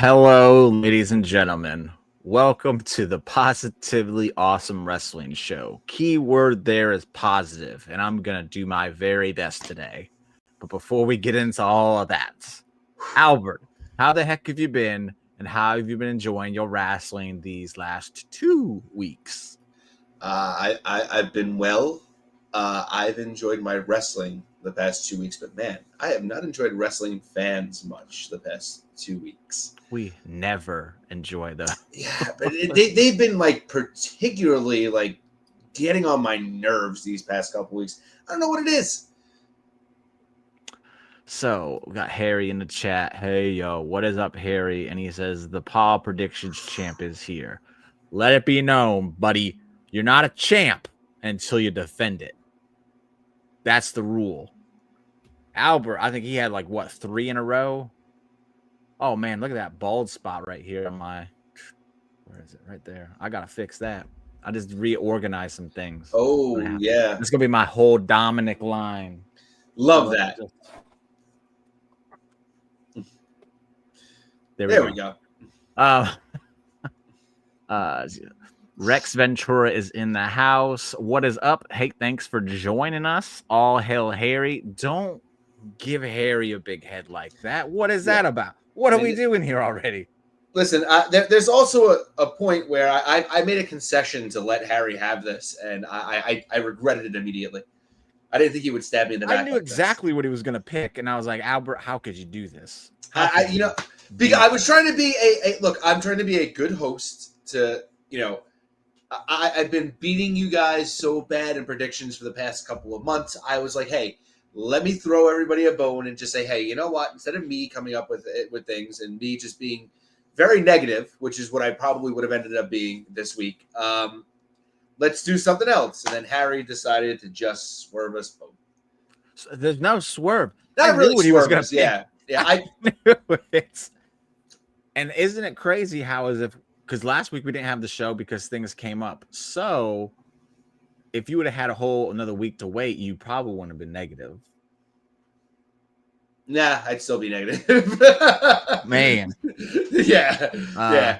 Hello, ladies and gentlemen. Welcome to the Positively Awesome Wrestling Show. Key word there is positive, and I'm going to do my very best today. But before we get into all of that, Albert, how the heck have you been, and how have you been enjoying your wrestling these last 2 weeks? I've been well. I've enjoyed my wrestling the past 2 weeks, but man, I have not enjoyed wrestling fans much the past 2 weeks. We never enjoy them. Yeah, but they've been particularly getting on my nerves these past couple weeks. I don't know what it is. So we got Harry in the chat. Hey, yo, what is up, Harry? And he says, the Paw Predictions champ is here. Let it be known, buddy, you're not a champ until you defend it. That's the rule. Albert, I think he had 3 in a row? Oh, man, look at that bald spot right here on my... Where is it? Right there. I got to fix that. I just reorganized some things. Oh, yeah. It's going to be my whole Dominic line. Love that. There we go. Rex Ventura is in the house. What is up? Hey, thanks for joining us. All hail Harry. Don't give Harry a big head like that. What is that about? What are we doing here already? Listen, there's also a point where I made a concession to let Harry have this, and I regretted it immediately. I didn't think he would stab me in the back. I knew exactly what he was going to pick, and I was like, Albert, how could you do this? Because I was trying to be I'm trying to be a good host to, I've been beating you guys so bad in predictions for the past couple of months. I was like, hey, let me throw everybody a bone and just say, hey, you know what? Instead of me coming up with things and me just being very negative, which is what I probably would have ended up being this week, let's do something else. And then Harry decided to just swerve us both. So there's no swerve. Not really what he was going to pick. Yeah, I knew it. And isn't it crazy how because last week we didn't have the show because things came up. So if you would have had another week to wait, you probably wouldn't have been negative. Nah, I'd still be negative. Man. Yeah.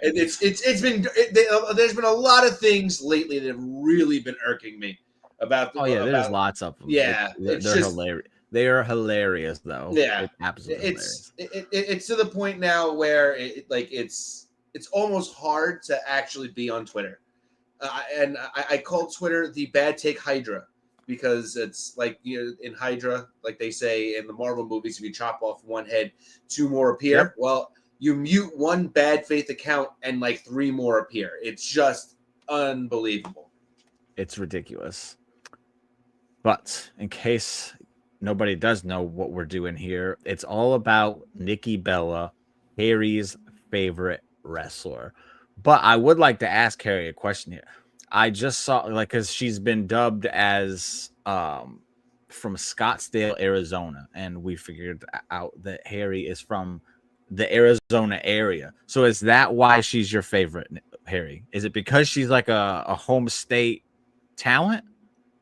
It's been there's been a lot of things lately that have really been irking me about there's lots of them. Yeah. They're hilarious. They are hilarious though. Yeah. It's absolutely hilarious. It's to the point now where it's almost hard to actually be on Twitter. And I call Twitter the bad take Hydra, because it's in Hydra, like they say in the Marvel movies, if you chop off one head, 2 more appear. Yep. Well, you mute one bad faith account and 3 more appear. It's just unbelievable. It's ridiculous. But in case nobody does know what we're doing here, it's all about Nikki Bella, Harry's favorite wrestler. But I would like to ask Harry a question here. I just saw, because she's been dubbed as from Scottsdale, Arizona, and we figured out that Harry is from the Arizona area. So is that why she's your favorite, Harry? Is it because she's a home state talent,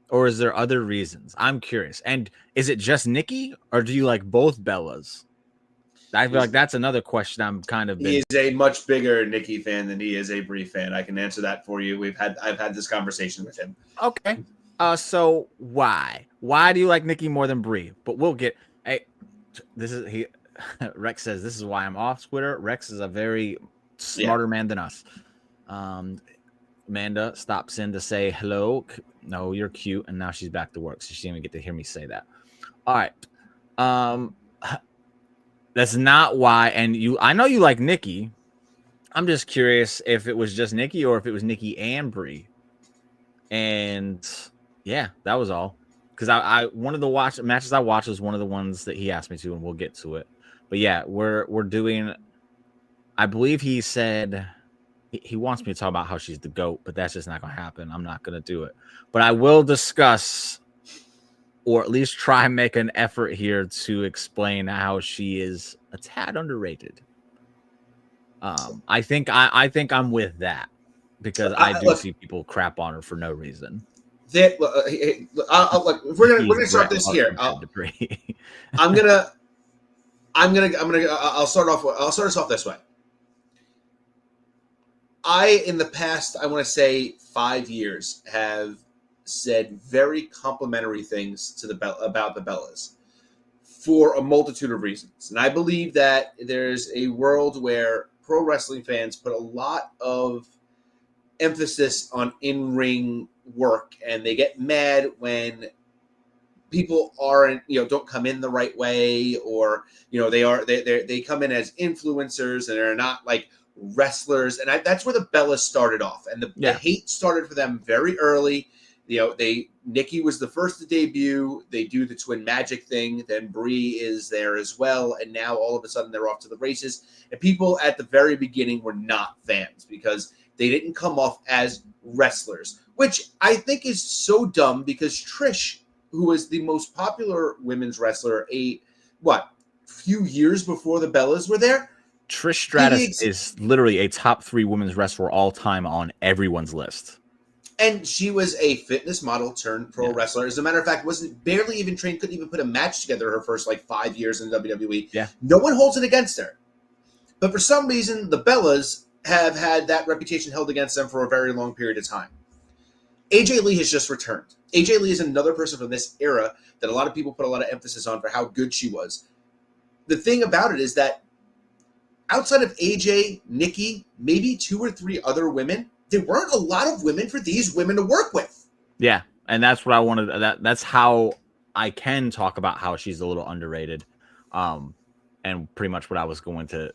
or is there other reasons? I'm curious. And is it just Nikki, or do you like both Bellas? I feel like that's another question I'm kind of... He is a much bigger Nikki fan than he is a Brie fan. I can answer that for you. I've had this conversation with him. Okay. So why? Why do you like Nikki more than Brie? But we'll get... Hey, Rex says, this is why I'm off Twitter. Rex is a very smarter man than us. Amanda stops in to say hello. No, you're cute. And now she's back to work, so she didn't even get to hear me say that. All right. That's not why. And I know you like Nikki. I'm just curious if it was just Nikki or if it was Nikki and Brie. And yeah, that was all. Because I one of the matches I watched was one of the ones that he asked me to, and we'll get to it. But yeah, we're doing. I believe he said he wants me to talk about how she's the GOAT, but that's just not going to happen. I'm not going to do it. But I will discuss, or at least try and make an effort here to explain how she is a tad underrated. I think I'm with that, because I do see people crap on her for no reason. We're gonna start this here. I'll start us off this way. in the past, I want to say 5 years, have said very complimentary things to about the Bellas for a multitude of reasons. And I believe that there's a world where pro wrestling fans put a lot of emphasis on in-ring work, and they get mad when people aren't, don't come in the right way, or they come in as influencers and they're not like wrestlers. And that's where the Bellas started off, and the hate started for them very early. Nikki was the first to debut. They do the twin magic thing. Then Brie is there as well. And now all of a sudden they're off to the races. And people at the very beginning were not fans because they didn't come off as wrestlers, which I think is so dumb, because Trish, who was the most popular women's wrestler few years before the Bellas were there. Trish Stratus is literally a top 3 women's wrestler all time on everyone's list. And she was a fitness model turned pro wrestler. As a matter of fact, wasn't barely even trained, couldn't even put a match together her first 5 years in WWE. Yeah. No one holds it against her. But for some reason, the Bellas have had that reputation held against them for a very long period of time. AJ Lee has just returned. AJ Lee is another person from this era that a lot of people put a lot of emphasis on for how good she was. The thing about it is that outside of AJ, Nikki, maybe 2 or 3 other women, there weren't a lot of women for these women to work with. Yeah, and that's what I wanted. That's how I can talk about how she's a little underrated, and pretty much what I was going to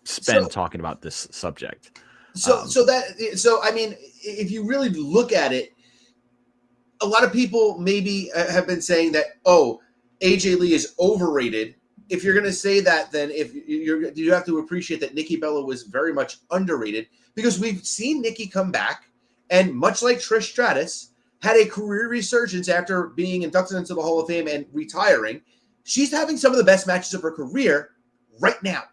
spend talking about this subject. So I mean, if you really look at it, a lot of people maybe have been saying that, AJ Lee is overrated. If you're going to say that, then you have to appreciate that Nikki Bella was very much underrated, because we've seen Nikki come back, and much like Trish Stratus, had a career resurgence after being inducted into the Hall of Fame and retiring. She's having some of the best matches of her career right now.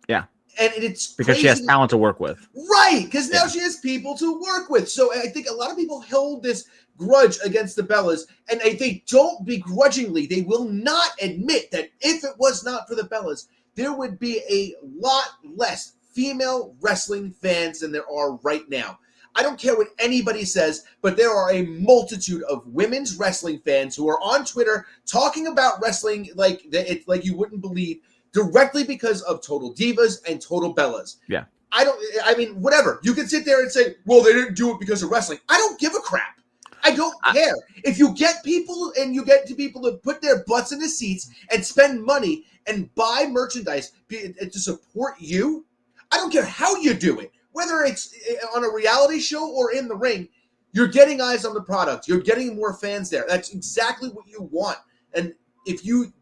Yeah. And it's because she has talent to work with. Right, because now she has people to work with. So I think a lot of people hold this grudge against the Bellas, and they don't begrudgingly. They will not admit that if it was not for the Bellas, there would be a lot less female wrestling fans than there are right now. I don't care what anybody says, but there are a multitude of women's wrestling fans who are on Twitter talking about wrestling like you wouldn't believe, directly because of Total Divas and Total Bellas. Yeah. I mean, whatever. You can sit there and say, well, they didn't do it because of wrestling. I don't give a crap. I don't care. If you get people to put their butts in the seats and spend money and buy merchandise to support you, I don't care how you do it. Whether it's on a reality show or in the ring, you're getting eyes on the product. You're getting more fans there. That's exactly what you want. And if you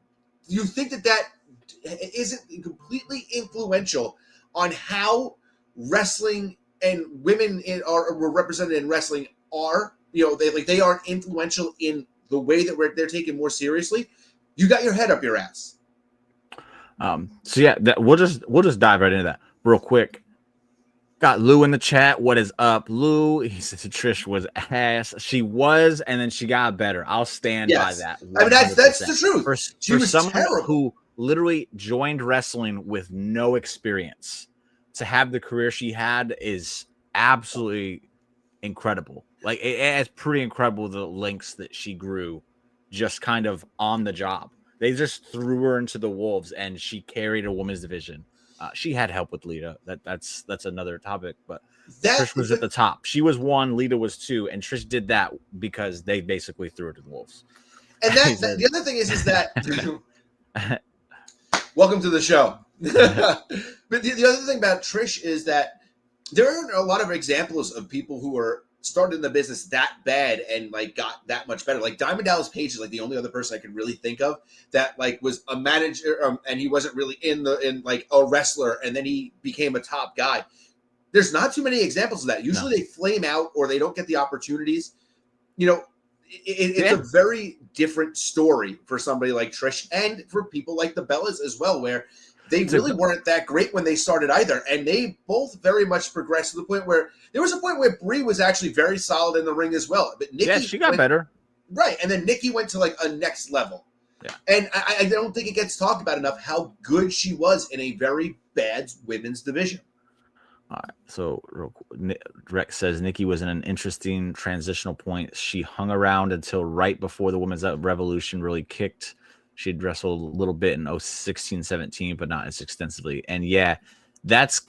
think that isn't completely influential on how wrestling and women were represented in wrestling are, they aren't influential in the way that they're taken more seriously, you got your head up your ass. So yeah, we'll just dive right into that real quick. Got Lou in the chat. What is up, Lou? He says Trish was ass. She was, and then she got better. I'll stand by that. 100%. I mean, that's the truth. For someone terrible. Who literally joined wrestling with no experience, to have the career she had is absolutely incredible. Like, it's pretty incredible, the lengths that she grew just kind of on the job. They just threw her into the wolves, and she carried a women's division. She had help with Lita. That's another topic, but Trish was at the top. She was 1, Lita was 2, and Trish did that because they basically threw her to the wolves. And the other thing is that welcome to the show. But the other thing about Trish is that there are a lot of examples of people who are started in the business that bad and got that much better. Like Diamond Dallas Page is the only other person I can really think of that was a manager and he wasn't really in a wrestler, and then he became a top guy. There's not too many examples of that. Usually they flame out or they don't get the opportunities. It's a very different story for somebody like Trish and for people like the Bellas as well, where they really weren't that great when they started either. And they both very much progressed to the point where there was a point where Brie was actually very solid in the ring as well. But Nikki she got better. Right. And then Nikki went to a next level. Yeah. And I don't think it gets talked about enough how good she was in a very bad women's division. All right. So Rex says Nikki was in an interesting transitional point. She hung around until right before the women's revolution really kicked. She'd wrestled a little bit in 16, 17, but not as extensively. And yeah, that's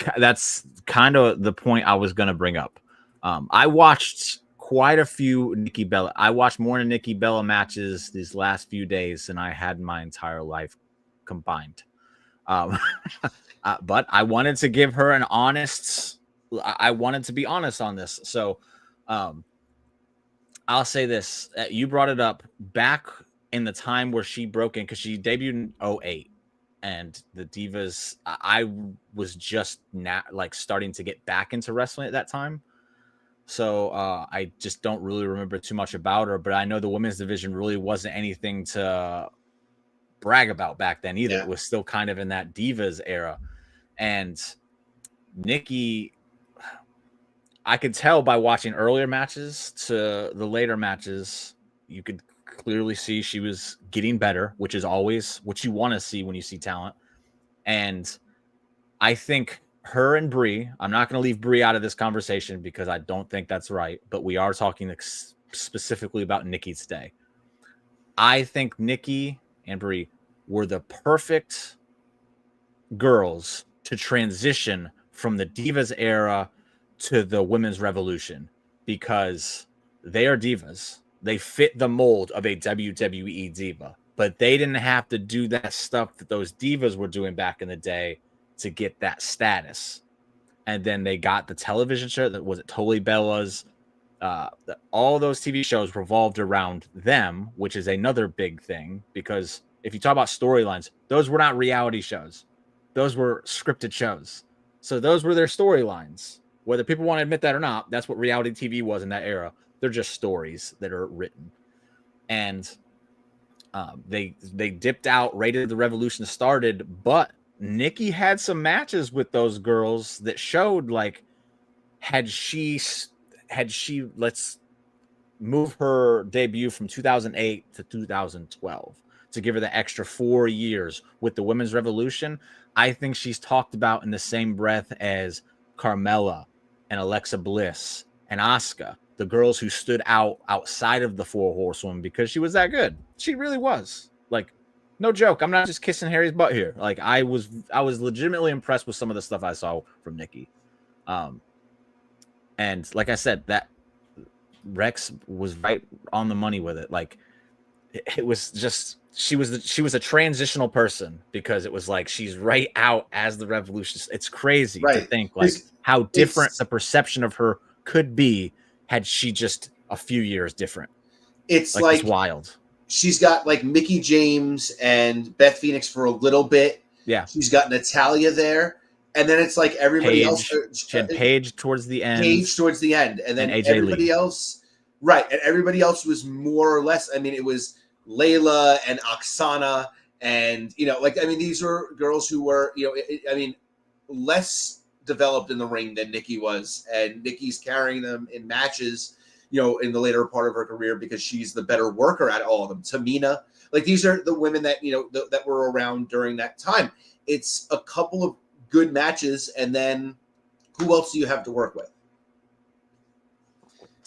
kind of the point I was going to bring up. I watched quite a few Nikki Bella. I watched more Nikki Bella matches these last few days than I had in my entire life combined. But I wanted to give her an honest. I wanted to be honest on this. So, I'll say this: you brought it up back in the time where she broke in because she debuted in 2008, and the Divas. I was just starting to get back into wrestling at that time. So I just don't really remember too much about her, but I know the women's division really wasn't anything to brag about back then either. It was still kind of in that Divas era. And Nikki, I could tell by watching earlier matches to the later matches, you could clearly see she was getting better, which is always what you want to see when you see talent. And I think her and Brie, I'm not going to leave Brie out of this conversation because I don't think that's right, but we are talking specifically about Nikki today. I think Nikki and Brie were the perfect girls to transition from the Divas era to the women's revolution because they are divas. They fit the mold of a WWE diva, but they didn't have to do that stuff that those divas were doing back in the day to get that status. And then they got the television show that was Totally Bella's. All those TV shows revolved around them, which is another big thing because if you talk about storylines, those were not reality shows. Those were scripted shows. So those were their storylines. Whether people want to admit that or not, that's what reality TV was in that era. They're just stories that are written. And they dipped out right as the revolution started, but Nikki had some matches with those girls that showed had she let's move her debut from 2008 to 2012 to give her the extra 4 years with the women's revolution. I think she's talked about in the same breath as Carmella and Alexa Bliss and Asuka, the girls who stood outside of the Four Horsewomen because she was that good. She really was. No joke. I'm not just kissing Harry's butt here. I was legitimately impressed with some of the stuff I saw from Nikki. And like I said, that Rex was right on the money with it. It was just she was a transitional person because it was she's right out as the revolution. It's crazy to think how different the perception of her could be had she just a few years different. It's wild. She's got Mickie James and Beth Phoenix for a little bit. Yeah. She's got Natalia there. And then it's everybody else. She had Paige towards the end. And then everybody else. Right. And everybody else was more or less. I mean, it was Layla and Oksana. And, these were girls who were, less developed in the ring than Nikki was. And Nikki's carrying them in matches, in the later part of her career because she's the better worker at all of them. Tamina, these are the women that, that were around during that time. It's a couple of good matches. And then who else do you have to work with?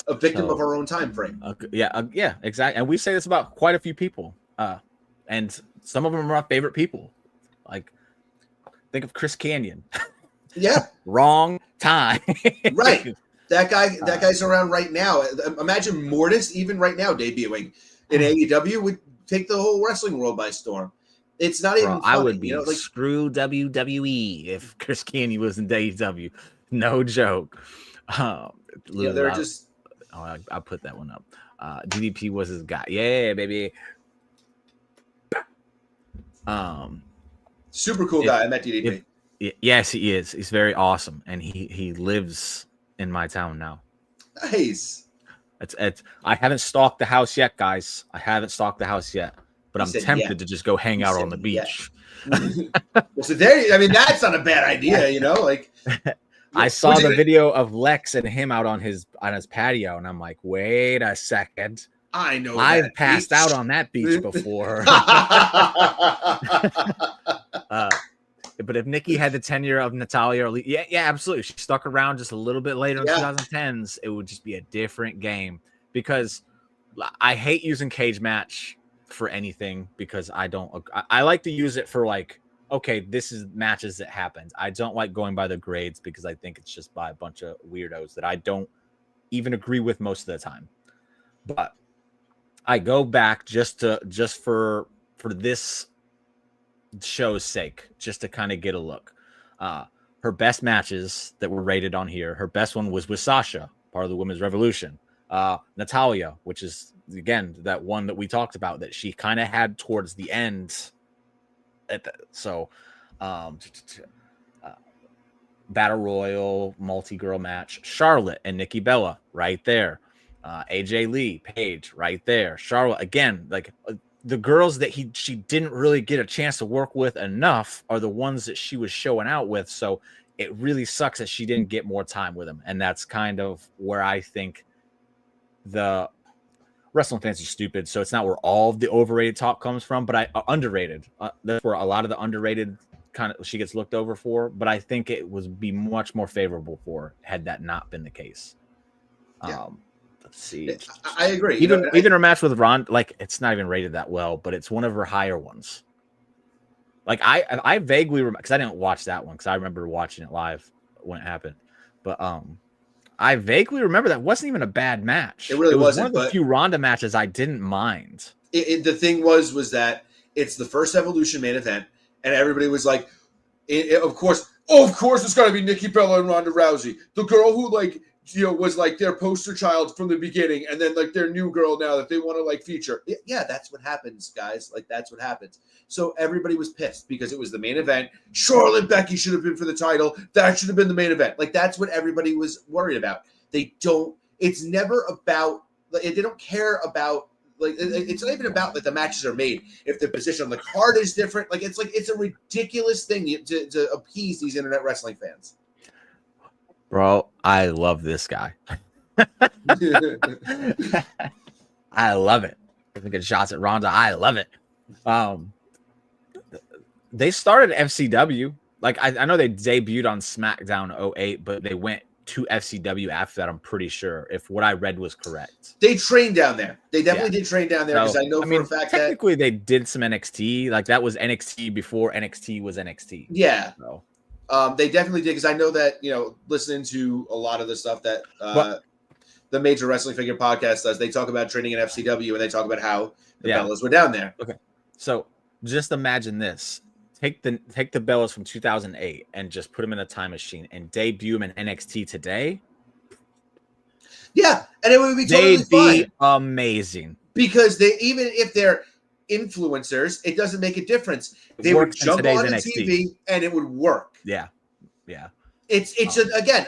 A victim of her own time frame. Yeah, exactly. And we say this about quite a few people. And some of them are my favorite people. Think of Chris Kanyon. Yeah. Wrong time. Right. That guy's around right now. Imagine Mortis, even right now, debuting in AEW would take the whole wrestling world by storm. It's not even funny. I would be screw WWE if Chris Kanyon was in AEW. No joke. They're just. Oh, I put that one up. DDP was his guy. Yeah, baby. Super cool guy. I met DDP. Yes, he is. He's very awesome, and he lives in my town now. Nice. It's. I haven't stalked the house yet, guys. I haven't stalked the house yet, but I'm tempted to just go hang out on the beach. Well, so that's not a bad idea, I saw the video of Lex and him out on his patio, and I'm like, wait a second. I know I've passed out on that beach before. But if Nikki had the tenure of Natalia, yeah, absolutely. She stuck around just a little bit later in 2010s, it would just be a different game. Because I hate using cage match for anything because I like to use it for like, okay, this is matches that happened. I don't like going by the grades because I think it's just by a bunch of weirdos that I don't even agree with most of the time. But I go back just for this show's sake, just to kind of get a look. Her best matches that were rated on here, her best one was with Sasha, part of the Women's Revolution. Natalia, which is again that one that we talked about that she kind of had towards the end. Battle Royal, multi-girl match, Charlotte and Nikki Bella right there. AJ Lee, Paige right there. Charlotte again, like the girls that she didn't really get a chance to work with enough are the ones that she was showing out with. So it really sucks that she didn't get more time with them. And that's kind of where I think the wrestling fans are stupid. So it's not where all of the overrated talk comes from, but underrated. That's where a lot of the underrated kind of she gets looked over for. But I think it would be much more favorable for her had that not been the case. Yeah. Let's see. I agree. Even her match with Ron, like it's not even rated that well, but it's one of her higher ones. Like I vaguely remember because I didn't watch that one because I remember watching it live when it happened. But I vaguely remember that wasn't even a bad match. It really wasn't. One of the few Ronda matches I didn't mind. The thing was that it's the first Evolution main event, and everybody was like, of course, it's got to be Nikki Bella and Ronda Rousey, the girl who was like their poster child from the beginning, and then like their new girl now that they want to like feature. Yeah, that's what happens, guys. Like that's what happens. So everybody was pissed because it was the main event. Charlotte and Becky should have been for the title. That should have been the main event. Like that's what everybody was worried about. It's never about. They don't care about. Like it's not even about that the matches are made. If the position on the card is different, it's a ridiculous thing to appease these internet wrestling fans. Bro, I love this guy. I love it. If we get shots at Ronda, I love it. They started FCW. Like I know they debuted on SmackDown 08, but they went to FCW after that. I'm pretty sure if what I read was correct. They trained down there. They definitely did train down there because I know for a fact that technically they did some NXT. Like that was NXT before NXT was NXT. Yeah. So. They definitely did because I know that listening to a lot of the stuff that the Major Wrestling Figure podcast does, they talk about training in FCW and they talk about how the Bellas were down there. Okay, so just imagine this: take the Bellas from 2008 and just put them in a time machine and debut them in NXT today. Yeah, and it would be totally fine. Amazing because even if they're influencers, it doesn't make a difference. They would jump on the TV and it would work. Yeah. It's again,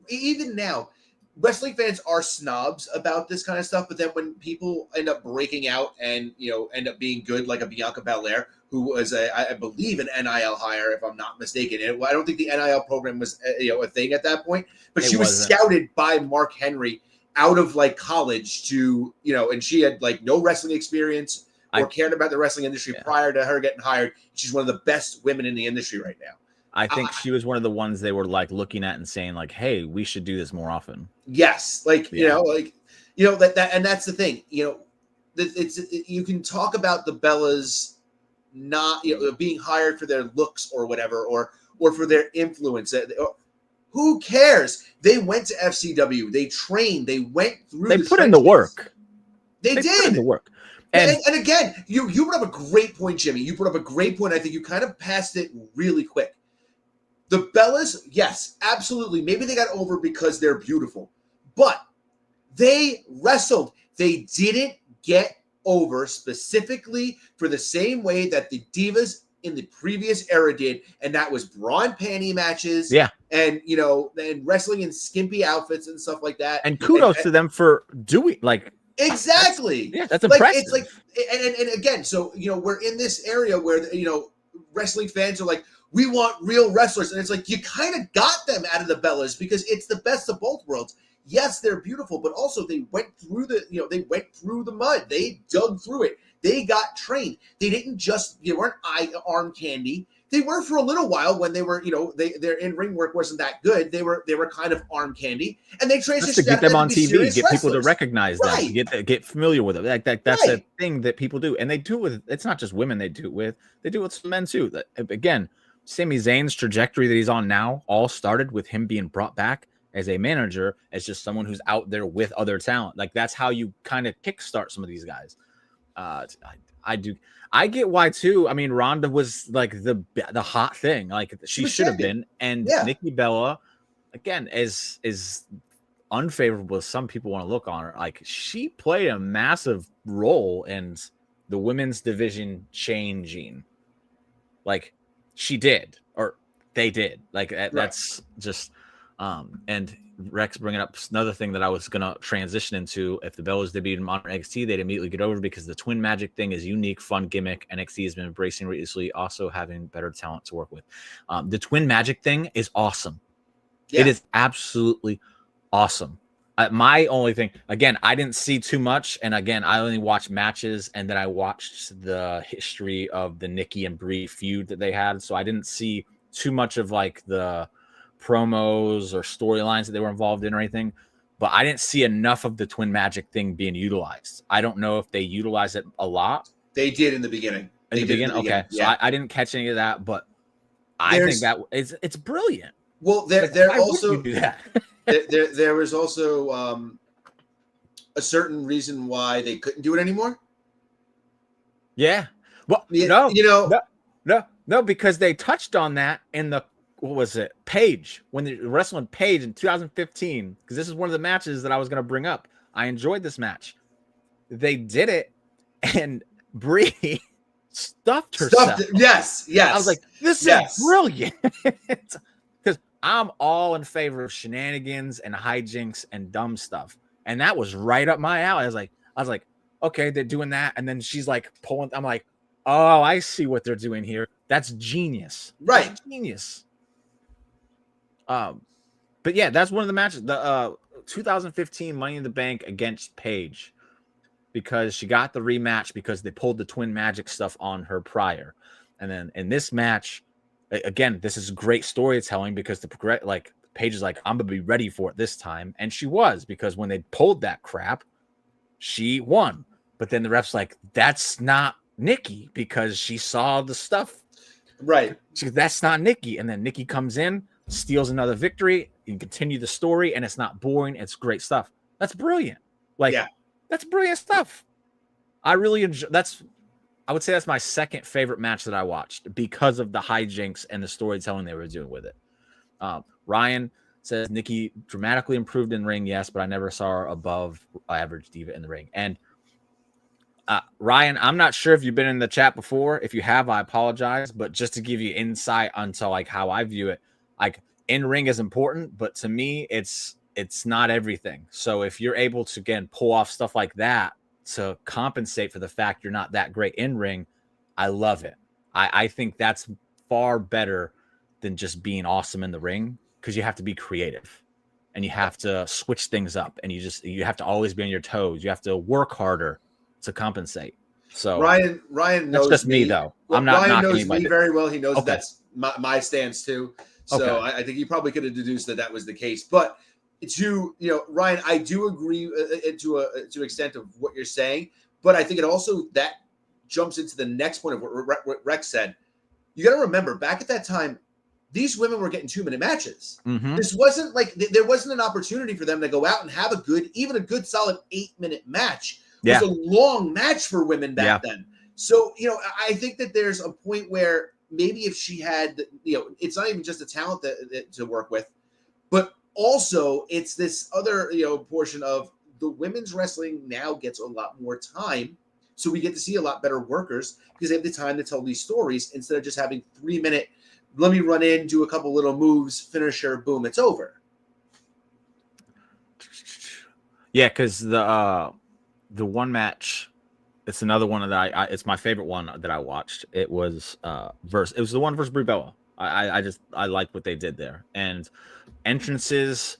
even now, wrestling fans are snobs about this kind of stuff. But then when people end up breaking out and end up being good, like a Bianca Belair, who was I believe an NIL hire, if I'm not mistaken. I don't think the NIL program was a thing at that point, but she was scouted by Mark Henry out of like college to and she had like no wrestling experience or cared about the wrestling industry prior to her getting hired. She's one of the best women in the industry right now. I think she was one of the ones they were like looking at and saying like, "Hey, we should do this more often." Yes, that, and that's the thing. You can talk about the Bellas not being hired for their looks or whatever, or for their influence. Who cares? They went to FCW. They trained. They went through. They put in the work. They did put in the work. And again, you brought up a great point, Jimmy. You brought up a great point. I think you kind of passed it really quick. The Bellas, yes, absolutely. Maybe they got over because they're beautiful, but they wrestled. They didn't get over specifically for the same way that the Divas in the previous era did, and that was bra and panty matches. Yeah, and and wrestling in skimpy outfits and stuff like that. And kudos to them for doing exactly. That's impressive. It's like, and again, so we're in this area where wrestling fans are like, we want real wrestlers, and it's like you kind of got them out of the Bellas because it's the best of both worlds. Yes, they're beautiful, but also they went through the mud. They dug through it. They got trained. They didn't they weren't arm candy. They were for a little while when they were, their in-ring work wasn't that good. They were kind of arm candy, and they transitioned just to get them on TV, get people to wrestlers. recognize them, Right. get familiar with them. That's a thing that people do, and they do with. It's not just women. They do with some men too. That, again, Sami Zayn's trajectory that he's on now all started with him being brought back as a manager, as just someone who's out there with other talent. Like, that's how you kind of kickstart some of these guys. I do. I get why too. I mean, Ronda was like the hot thing. Like, she should have been. And Nikki Bella, again, is unfavorable as some people want to look on her. Like, she played a massive role in the women's division changing. Like, she did, or they did. Like, that's just. And Rex bringing up another thing that I was gonna transition into. If the Bellas debuted in modern NXT, they'd immediately get over, because the twin magic thing is unique, fun gimmick. NXT has been embracing recently, also having better talent to work with. The twin magic thing is awesome. Yeah. It is absolutely awesome. My only thing, again, I didn't see too much, and again, I only watched matches, and then I watched the history of the Nikki and Brie feud that they had, so I didn't see too much of like the promos or storylines that they were involved in or anything, but I didn't see enough of the twin magic thing being utilized. I don't know if they utilize it a lot. They did in the beginning. Okay, yeah. So I didn't catch any of that, but I think that it's brilliant. Well, there also do that. there was also a certain reason why they couldn't do it anymore. Yeah. Well, no, because they touched on that in the. What was it? Paige, when they wrestling Paige in 2015, because this is one of the matches that I was going to bring up. I enjoyed this match. They did it, and Brie stuffed herself. Yes. I was like, this is brilliant. Because I'm all in favor of shenanigans and hijinks and dumb stuff, and that was right up my alley. I was like, okay, they're doing that, and then she's like pulling. I'm like, oh, I see what they're doing here. That's genius. Right, that's genius. But yeah, that's one of the matches. The 2015 Money in the Bank against Paige, because she got the rematch because they pulled the twin magic stuff on her prior, and then in this match, again, this is great storytelling, because Paige is like, I'm gonna be ready for it this time, and she was, because when they pulled that crap, she won. But then the ref's like, that's not Nikki, because she saw the stuff. Right. That's not Nikki, and then Nikki comes in, steals another victory, and continue the story, and it's not boring. It's great stuff. That's brilliant. That's brilliant stuff. I really enjoy. I would say that's my second favorite match that I watched, because of the hijinks and the storytelling they were doing with it. Ryan says Nikki dramatically improved in ring, yes, but I never saw her above average diva in the ring. And Ryan, I'm not sure if you've been in the chat before. If you have, I apologize, but just to give you insight onto like how I view it. Like, in ring is important, but to me, it's not everything. So if you're able to, again, pull off stuff like that to compensate for the fact you're not that great in ring, I love it. I think that's far better than just being awesome in the ring, because you have to be creative and you have to switch things up, and you have to always be on your toes. You have to work harder to compensate. So Ryan knows that's just me though. Well, I'm not Ryan knocking knows anybody. Me very well. He knows that's my stance too. So okay. I think he probably could have deduced that was the case. But Ryan, I do agree to an extent of what you're saying. But I think it also that jumps into the next point of what Rex said. You got to remember, back at that time, these women were getting 2-minute matches. Mm-hmm. This wasn't like there wasn't an opportunity for them to go out and have even a good solid 8-minute match. It was a long match for women back then. So, I think that there's a point where maybe if she had, it's not even just the talent that to work with, but also it's this other, portion of the women's wrestling now gets a lot more time. So we get to see a lot better workers because they have the time to tell these stories instead of just having 3-minute, let me run in, do a couple little moves, finisher, boom, it's over. Yeah, because the one match, it's another one that it's my favorite one that I watched. It was it was the one versus Brie Bella. I liked what they did there. And entrances,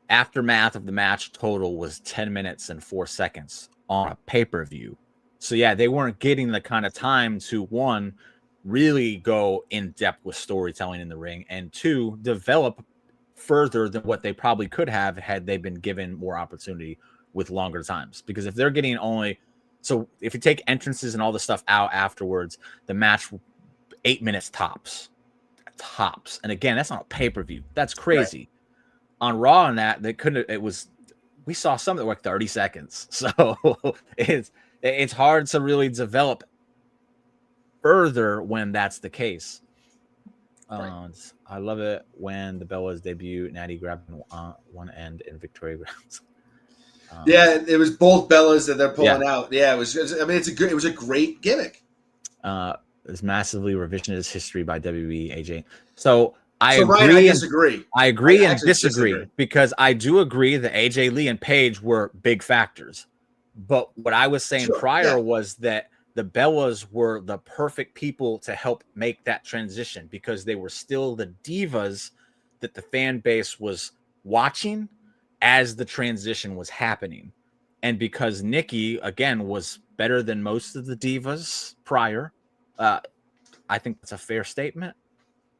aftermath of the match total was 10 minutes and 4 seconds on a pay-per-view. So yeah, they weren't getting the kind of time to, one, really go in depth with storytelling in the ring, and 2, develop further than what they probably could have had they been given more opportunity with longer times. Because if they're getting only, so if you take entrances and all the stuff out afterwards, the match 8 minutes tops. And again, that's not a pay-per-view. That's crazy. Right. On Raw and that, they couldn't, it was, we saw some that were like 30 seconds. So it's hard to really develop further when that's the case. Right. I love it when the Bellas debut. Natty grabbing one end and Victoria grabs. Yeah, it was both Bellas that they're pulling out. Yeah, it was. I mean, it was a great gimmick. It's massively revisionist history by WB AJ. So Ryan, I disagree. I agree and disagree because I do agree that AJ Lee and Paige were big factors. But what I was saying prior was that the Bellas were the perfect people to help make that transition because they were still the divas that the fan base was watching as the transition was happening. And because Nikki, again, was better than most of the divas prior, I think that's a fair statement.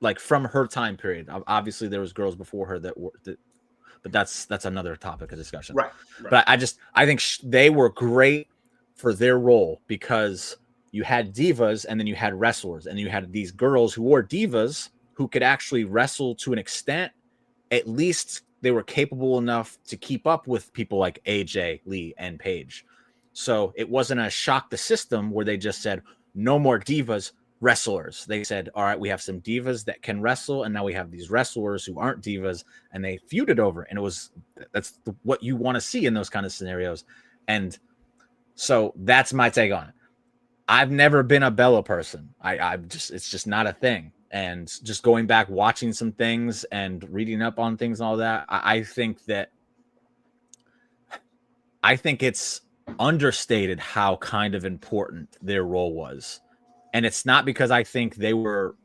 Like from her time period, obviously there was girls before her that were, but that's another topic of discussion. Right. But I think they were great for their role because you had divas and then you had wrestlers and you had these girls who were divas who could actually wrestle to an extent. At least they were capable enough to keep up with people like AJ Lee and Paige. So it wasn't a shock the system where they just said, no more divas, wrestlers. They said, all right, we have some divas that can wrestle, and now we have these wrestlers who aren't divas, and they feuded over. And that's what you want to see in those kind of scenarios. And so that's my take on it. I've never been a Bella person. It's just not a thing. And just going back, watching some things and reading up on things and all that, I think it's understated how kind of important their role was. And it's not because I think they were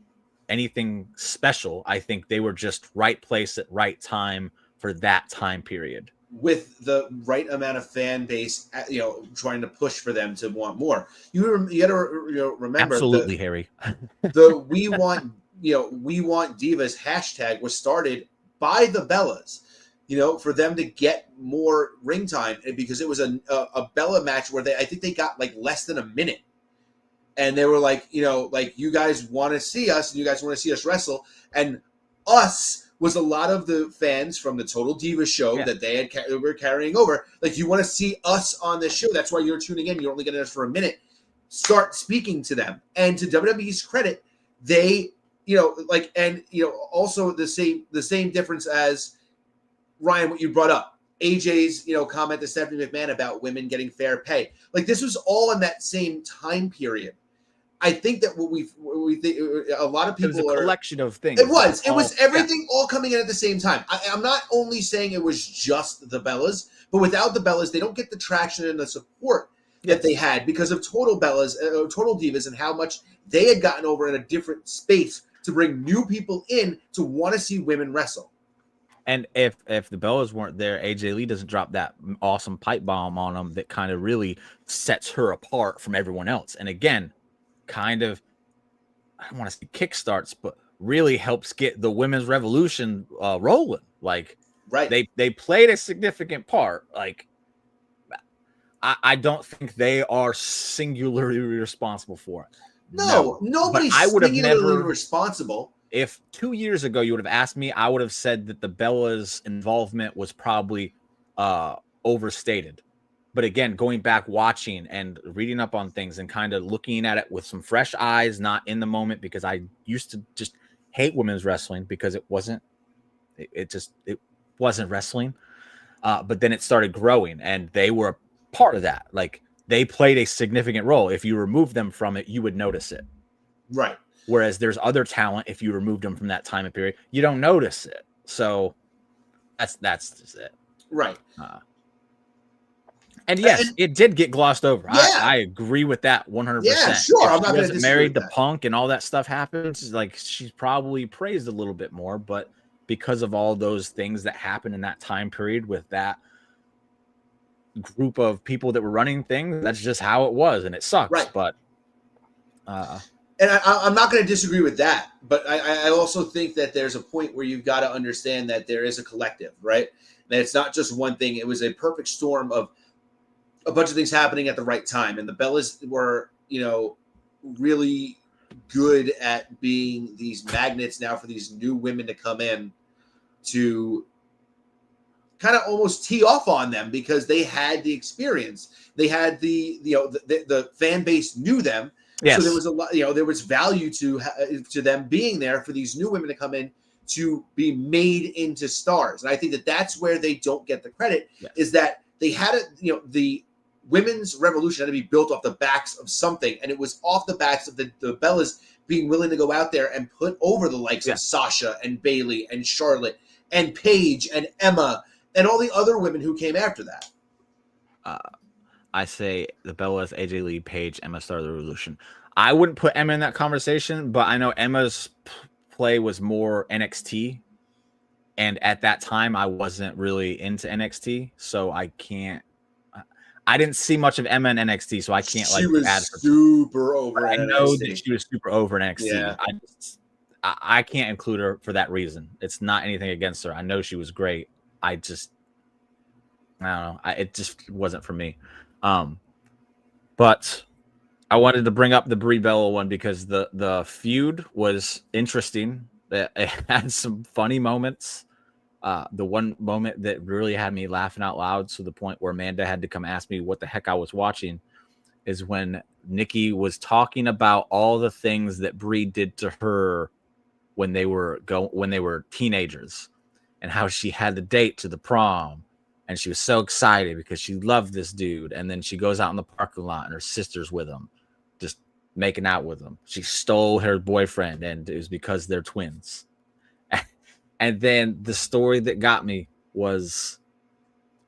anything special. I think they were just right place at right time for that time period. With the right amount of fan base, trying to push for them to want more. You got to remember. Absolutely, Harry. The we want divas hashtag was started by the Bellas. For them to get more ring time, because it was a Bella match where I think they got like less than a minute. And they were like, you guys want to see us and you guys want to see us wrestle. And us was a lot of the fans from the Total Diva show that they were carrying over. Like, you want to see us on this show. That's why you're tuning in. You're only getting us for a minute. Start speaking to them. And to WWE's credit, they, also the same difference as Ryan, what you brought up. AJ's, comment to Stephanie McMahon about women getting fair pay. Like, this was all in that same time period. I think that what we think a lot of people it was a collection of things. It was everything all coming in at the same time. I'm not only saying it was just the Bellas, but without the Bellas, they don't get the traction and the support that they had because of Total Bellas, Total Divas, and how much they had gotten over in a different space to bring new people in to want to see women wrestle. And if the Bellas weren't there, AJ Lee doesn't drop that awesome pipe bomb on them that kind of really sets her apart from everyone else. And again, kind of, I don't want to say kickstarts, but really helps get the women's revolution rolling. Like, they played a significant part. Like, I don't think they are singularly responsible for it. No, nobody's singularly responsible. If 2 years ago you would have asked me, I would have said that the Bellas' involvement was probably overstated. But again, going back, watching and reading up on things and kind of looking at it with some fresh eyes, not in the moment, because I used to just hate women's wrestling because it wasn't wrestling. But then it started growing and they were a part of that. Like, they played a significant role. If you remove them from it, you would notice it. Right. Whereas there's other talent, if you removed them from that time period, you don't notice it. So that's just it. Right. And yes, it did get glossed over. Yeah. I agree with that 100%. Yeah, sure. If I'm not wasn't married to Punk and all that stuff happens, like, she's probably praised a little bit more, but because of all those things that happened in that time period with that group of people that were running things, that's just how it was, and it sucks. Right. But And I'm not going to disagree with that, but I also think that there's a point where you've got to understand that there is a collective, right? That it's not just one thing. It was a perfect storm of a bunch of things happening at the right time, and the Bellas were, really good at being these magnets now for these new women to come in to kind of almost tee off on them because they had the experience. They had the fan base knew them. Yes. So there was a lot, there was value to them being there for these new women to come in to be made into stars. And I think that that's where they don't get the credit, is that they had the women's revolution had to be built off the backs of something. And it was off the backs of the Bellas being willing to go out there and put over the likes of Sasha and Bayley and Charlotte and Paige and Emma and all the other women who came after that. I say the Bellas, AJ Lee, Paige, Emma started the revolution. I wouldn't put Emma in that conversation, but I know Emma's play was more NXT. And at that time, I wasn't really into NXT, so I didn't see much of Emma in NXT, so I can't she was add her. Super over. I know that she was super over in NXT. Yeah. I can't include her for that reason. It's not anything against her. I know she was great. I don't know. It just wasn't for me. But I wanted to bring up the Brie Bella one because the feud was interesting. It had some funny moments. The one moment that really had me laughing out loud to the point where Amanda had to come ask me what the heck I was watching is when Nikki was talking about all the things that Brie did to her when they were teenagers and how she had the date to the prom. And she was so excited because she loved this dude. And then she goes out in the parking lot and her sister's with him, just making out with him. She stole her boyfriend, and it was because they're twins. And then the story that got me was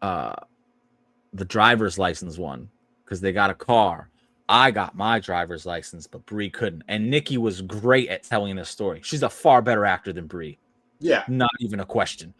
the driver's license one, because they got a car. I got my driver's license, but Brie couldn't. And Nikki was great at telling this story. She's a far better actor than Brie. Yeah. Not even a question.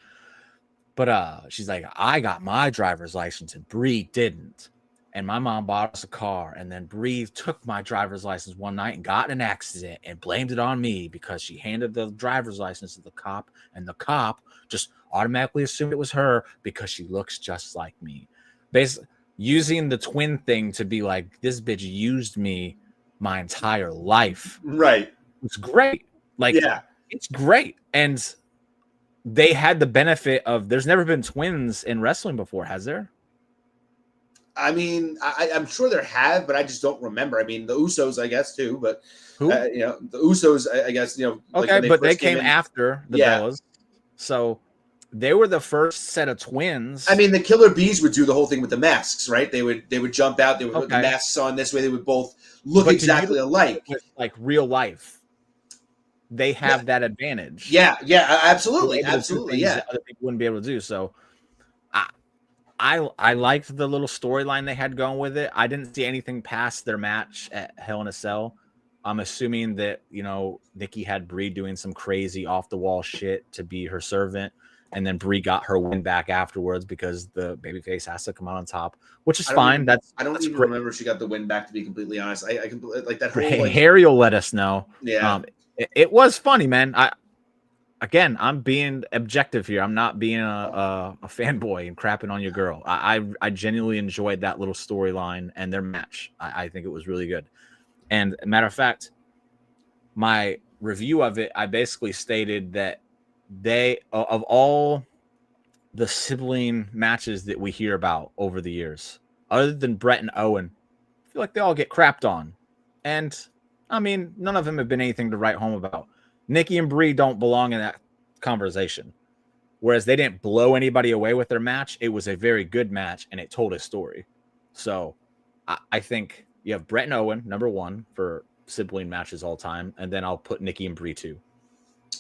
But she's like, I got my driver's license and Brie didn't. And my mom bought us a car. And then Brie took my driver's license one night and got in an accident and blamed it on me because she handed the driver's license to the cop. And the cop just automatically assumed it was her because she looks just like me. Basically, using the twin thing to be like, this bitch used me my entire life. Right. It's great. It's great. And they had the benefit of there's never been twins in wrestling before, has there? I mean, I'm sure there have, but I just don't remember. I mean, the Usos, I guess, too. But the Usos, I guess, okay, but they came after the Bellas, so they were the first set of twins. I mean, the Killer Bees would do the whole thing with the masks, right? They would jump out, they would put the masks on. This way, they would both look exactly alike, like real life. They have that advantage. Yeah, absolutely. Yeah, other people wouldn't be able to do. So, I liked the little storyline they had going with it. I didn't see anything past their match at Hell in a Cell. I'm assuming that Nikki had Brie doing some crazy off the wall shit to be her servant, and then Brie got her win back afterwards because the babyface has to come out on top, which is fine. I don't even remember if she got the win back, to be completely honest. I like that whole Harry will let us know. Yeah. It was funny, man. I'm being objective here. I'm not being a fanboy and crapping on your girl. I genuinely enjoyed that little storyline and their match. I think it was really good. And matter of fact, my review of it, I basically stated that of all the sibling matches that we hear about over the years, other than Brett and Owen, I feel like they all get crapped on. And I mean, none of them have been anything to write home about. Nikki and Brie don't belong in that conversation. Whereas they didn't blow anybody away with their match. It was a very good match, and it told a story. So I think you have Brett and Owen, number one, for sibling matches all time. And then I'll put Nikki and Brie, too.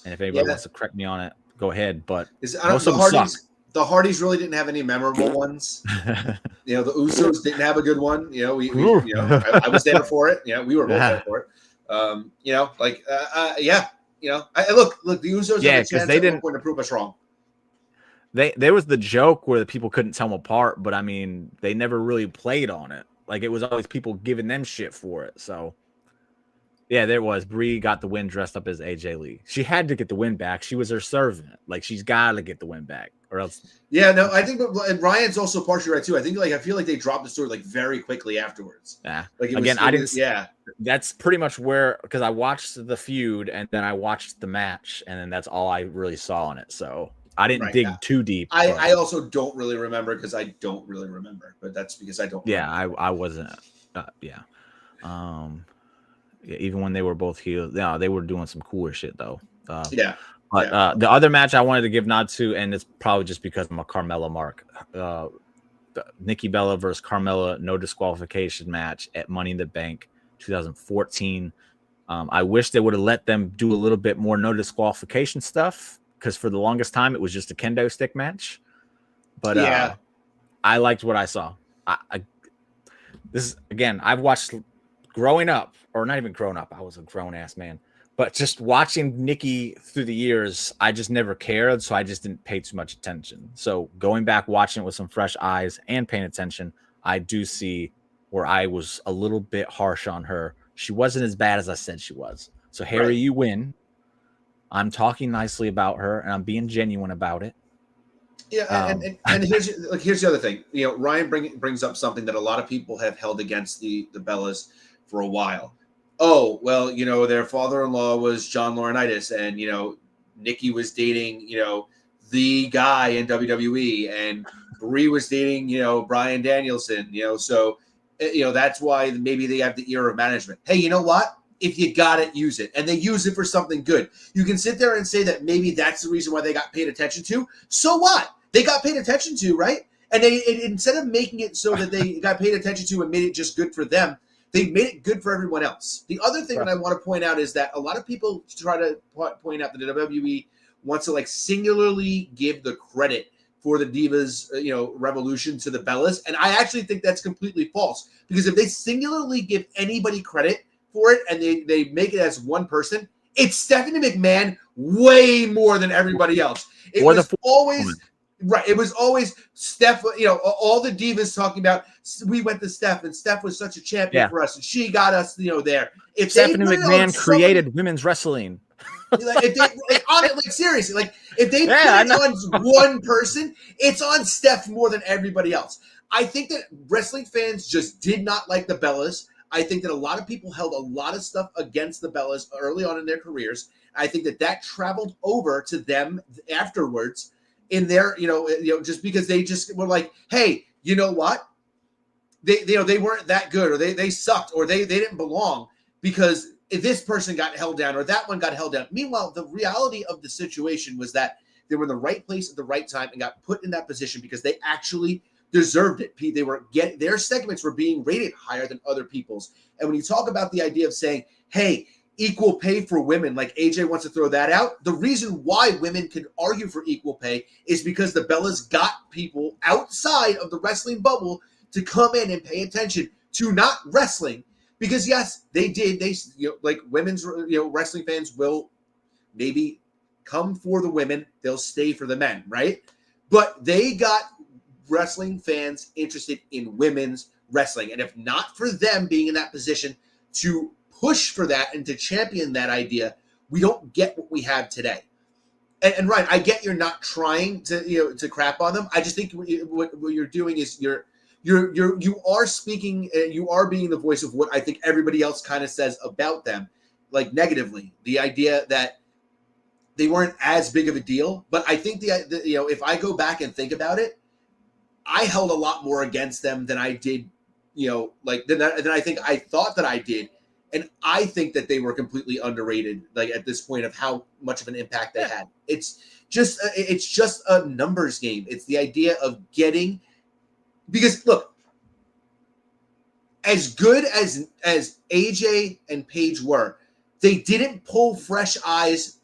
And if anybody wants to correct me on it, go ahead. But most of them suck. The Hardys really didn't have any memorable ones. The Usos didn't have a good one. I was there for it. We were both there for it. Look, the Usos have a chance they didn't to prove us wrong. There was the joke where the people couldn't tell them apart, but I mean, they never really played on it. Like, it was always people giving them shit for it. So Yeah, there was. Bree got the win dressed up as AJ Lee. She had to get the win back. She was her servant. Like, she's got to get the win back, or else. Yeah, no, I think, and Ryan's also partially right too. I think, like, I feel like they dropped the story like very quickly afterwards. Yeah. Like, I didn't. Yeah, that's pretty much where, because I watched the feud and then I watched the match, and then that's all I really saw on it. So I didn't dig too deep. I also don't really remember because I don't really remember, but that's because I don't. Yeah, I wasn't. Yeah. Yeah, even when they were both healed, yeah, they were doing some cooler shit though. But the other match I wanted to give nod to, and it's probably just because I'm a Carmella mark. Nikki Bella versus Carmella no disqualification match at Money in the Bank 2014. I wish they would have let them do a little bit more no disqualification stuff, because for the longest time it was just a kendo stick match. But I liked what I saw. This is, again, I've watched growing up, or not even grown up. I was a grown ass man, but just watching Nikki through the years, I just never cared. So I just didn't pay too much attention. So going back, watching it with some fresh eyes and paying attention, I do see where I was a little bit harsh on her. She wasn't as bad as I said she was. So Harry, you win. I'm talking nicely about her and I'm being genuine about it. Yeah, and here's the other thing. You know, Ryan brings up something that a lot of people have held against the Bellas for a while. Oh, well, you know, their father-in-law was John Laurinaitis, and, you know, Nikki was dating, you know, the guy in WWE, and Brie was dating, you know, Bryan Danielson, you know, so, you know, that's why maybe they have the ear of management. Hey, you know what? If you got it, use it. And they use it for something good. You can sit there and say that maybe that's the reason why they got paid attention to. So what? They got paid attention to, right? And they, instead of making it so that they got paid attention to and made it just good for them, they made it good for everyone else. The other thing that I want to point out is that a lot of people try to point out that the WWE wants to, like, singularly give the credit for the Divas, you know, revolution to the Bellas. And I actually think that's completely false, because if they singularly give anybody credit for it and they make it as one person, it's Stephanie McMahon way more than everybody else. It was always right. It was always Steph. You know, all the Divas talking about, we went to Steph, and Steph was such a champion for us, and she got us, you know, there. If Stephanie McMahon created women's wrestling. Like, if they on it, like, seriously, like, if they put it on one person, it's on Steph more than everybody else. I think that wrestling fans just did not like the Bellas. I think that a lot of people held a lot of stuff against the Bellas early on in their careers. I think that traveled over to them afterwards in their, you know, just because they just were like, hey, you know what? They weren't that good, or they sucked, or they didn't belong because this person got held down or that one got held down. Meanwhile, the reality of the situation was that they were in the right place at the right time and got put in that position because they actually deserved it. They were their segments were being rated higher than other people's. And when you talk about the idea of saying, hey, equal pay for women, like AJ wants to throw that out, the reason why women can argue for equal pay is because the Bellas got people outside of the wrestling bubble to come in and pay attention to not wrestling. Because yes, they did. They, you know, like, women's, you know, wrestling fans will maybe come for the women, they'll stay for the men, right? But they got wrestling fans interested in women's wrestling, and if not for them being in that position to push for that and to champion that idea, we don't get what we have today. And Ryan, I get you're not trying to, you know, to crap on them. I just think what you're doing is you are speaking, you are being the voice of what I think everybody else kind of says about them, like, negatively. The idea that they weren't as big of a deal, but I think the you know, if I go back and think about it, I held a lot more against them than I did, you know, like, than I think I thought that I did. And I think that they were completely underrated, like, at this point, of how much of an impact they had. It's just a numbers game. It's the idea of getting, because look, as good as AJ and Paige were, they didn't pull fresh eyes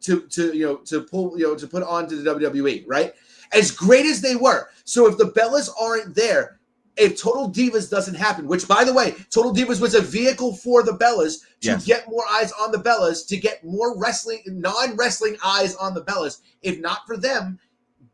to put onto the WWE, right? As great as they were. So if the Bellas aren't there, if Total Divas doesn't happen, which, by the way, Total Divas was a vehicle for the Bellas to get more eyes on the Bellas, to get more wrestling, non-wrestling eyes on the Bellas. If not for them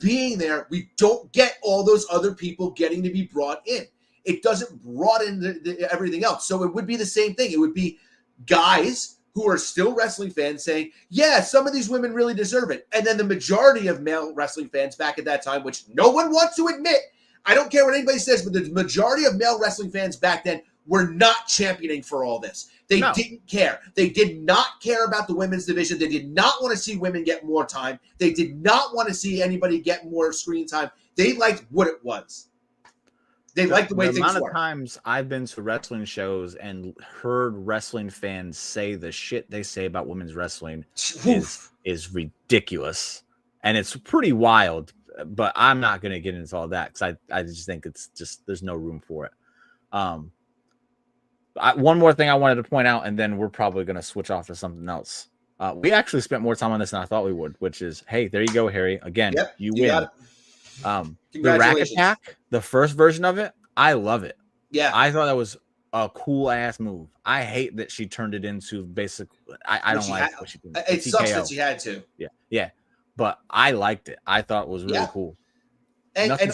being there, we don't get all those other people getting to be brought in. It doesn't broaden everything else. So it would be the same thing. It would be guys who are still wrestling fans saying, yeah, some of these women really deserve it. And then the majority of male wrestling fans back at that time, which no one wants to admit, I don't care what anybody says, but the majority of male wrestling fans back then were not championing for all this. They didn't care. They did not care about the women's division. They did not want to see women get more time. They did not want to see anybody get more screen time. They liked what it was. They liked the way things were. The amount of times I've been to wrestling shows and heard wrestling fans say the shit they say about women's wrestling is ridiculous. And it's pretty wild, but I'm not going to get into all that because I just think it's just there's no room for it. One more thing I wanted to point out, and then we're probably going to switch off to something else. We actually spent more time on this than I thought we would, which is, hey, there you go, Harry. Again, you win. The Rack Attack, the first version of it, I love it. Yeah. I thought that was a cool ass move. I hate that she turned it into basically, I don't like what she did. It sucks that she had to. Yeah. Yeah. But I liked it. I thought it was really cool. Nothing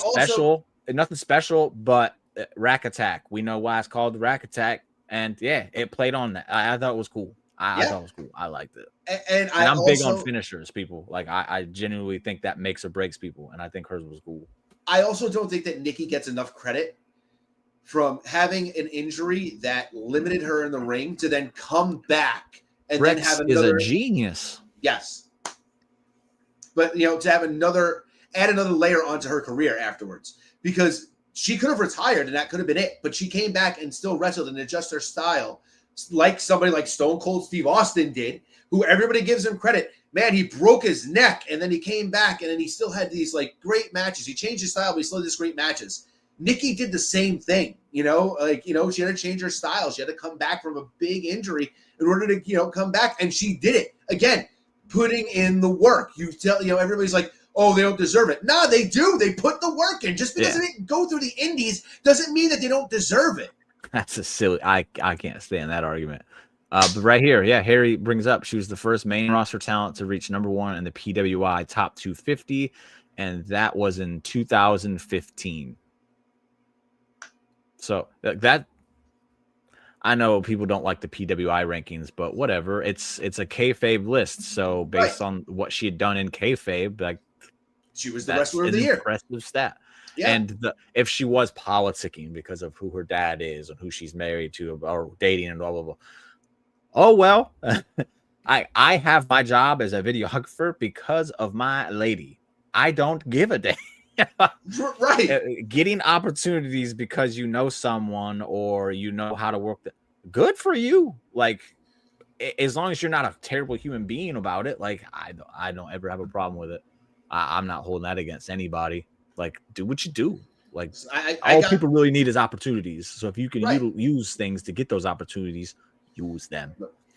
special, but Rack Attack. We know why it's called the Rack Attack. And yeah, it played on that. I thought it was cool. I thought it was cool. I liked it. And I'm big on finishers, people. Like I genuinely think that makes or breaks people. And I think hers was cool. I also don't think that Nikki gets enough credit from having an injury that limited her in the ring to then come back and Rex then have another is a genius. Yes. But to have add another layer onto her career afterwards. Because she could have retired and that could have been it. But she came back and still wrestled and adjusted her style. Like somebody like Stone Cold Steve Austin did, who everybody gives him credit. Man, he broke his neck and then he came back and then he still had these like great matches. He changed his style, but he still had these great matches. Nikki did the same thing, she had to change her style. She had to come back from a big injury in order to, come back. And she did it again, putting in the work. You tell, everybody's like, oh, they don't deserve it. No, they do. They put the work in. Just because they didn't go through the indies doesn't mean that they don't deserve it. That's a silly, I can't stand that argument. But right here, Harry brings up she was the first main roster talent to reach #1 in the PWI Top 250, and that was in 2015. So that I know people don't like the PWI rankings, but whatever. It's a kayfabe list. So based on what she had done in kayfabe, like she was the wrestler of the year. Impressive stat. Yeah. And if she was politicking because of who her dad is and who she's married to or dating and blah blah blah. Oh, well, I have my job as a videographer because of my lady. I don't give a damn. Right. Getting opportunities because you know someone or you know how to work. Good for you. Like, as long as you're not a terrible human being about it, like, I don't ever have a problem with it. I'm not holding that against anybody. Like, do what you do. Like, all people really need is opportunities. So if you can use things to get those opportunities, use them.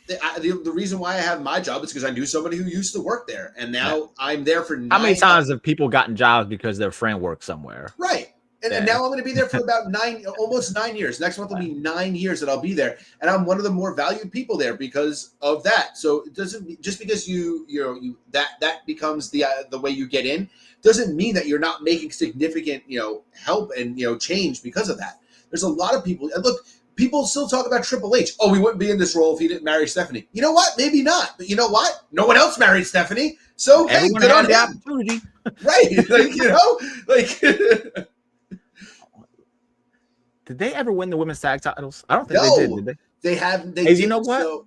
The reason why I have my job is because I knew somebody who used to work there, and now I'm there for 9 How many times have people gotten jobs because their friend works somewhere? Right. And now I'm going to be there for about almost 9 years. Next month will be 9 years that I'll be there, and I'm one of the more valued people there because of that. So it doesn't just because that becomes the way you get in doesn't mean that you're not making significant help and change because of that. There's a lot of people. And look. People still talk about Triple H. Oh, we wouldn't be in this role if he didn't marry Stephanie. You know what? Maybe not. But you know what? No one else married Stephanie. So, hey, good on the opportunity. Right. Did they ever win the women's tag titles? I don't think they did they? They haven't. You know what? So.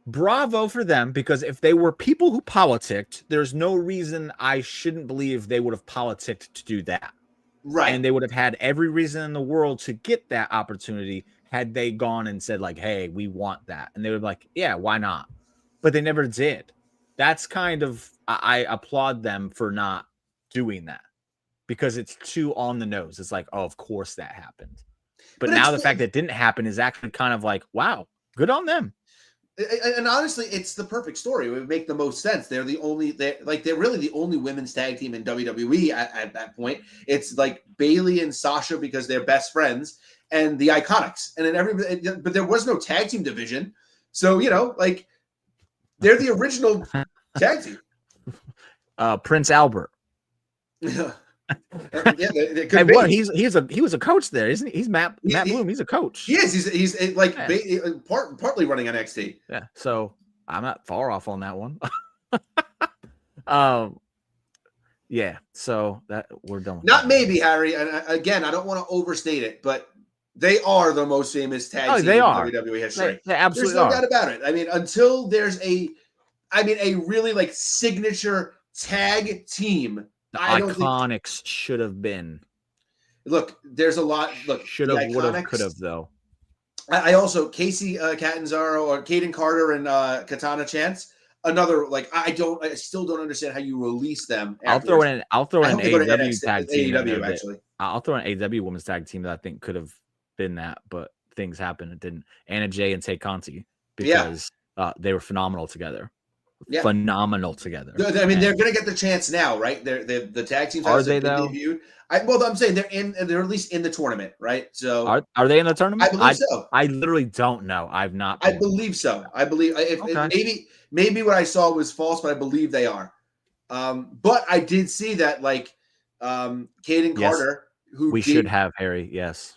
Bravo for them, because if they were people who politicked, there's no reason I shouldn't believe they would have politicked to do that. Right. And they would have had every reason in the world to get that opportunity had they gone and said, like, hey, we want that. And they would be like, yeah, why not? But they never did. That's kind of, I applaud them for not doing that because it's too on the nose. It's like, oh, of course that happened. But now the fact that it didn't happen is actually kind of like, wow, good on them. And honestly, it's the perfect story. It would make the most sense. They're really the only women's tag team in WWE at that point. It's like Bayley and Sasha because they're best friends, and the Iconics. And then but there was no tag team division, so they're the original tag team. Prince Albert. It could And be. what he was a coach there, isn't he? He's Matt Bloom. He's a coach. He is. He's like partly running NXT. Yeah. So I'm not far off on that one. Yeah. So that we're done. Not maybe, Harry. And again, I don't want to overstate it, but they are the most famous tag team in WWE history. They absolutely There's no doubt about it. I mean, until there's a really like signature tag team. The Iconics should have been. Look, there's a lot. Look, should have, would have, could have, though. I also Casey Catanzaro or Caden Carter and Katana Chance. Another I still don't understand how you release them. Afterwards. I'll throw in an AEW tag team. AEW actually. I'll throw an AEW women's tag team that I think could have been that, but things happened. It didn't. Anna Jay and Tay Conti because they were phenomenal together. Yeah. Phenomenal together. I mean, they're going to get the chance now, right? They're the tag teams. Are they though? Debuted. I'm saying they're at least in the tournament, right? So are they in the tournament? I believe so. I literally don't know. I've not. I believe so. I believe maybe what I saw was false, but I believe they are. But I did see that Caden Carter, who we should have Harry. Yes.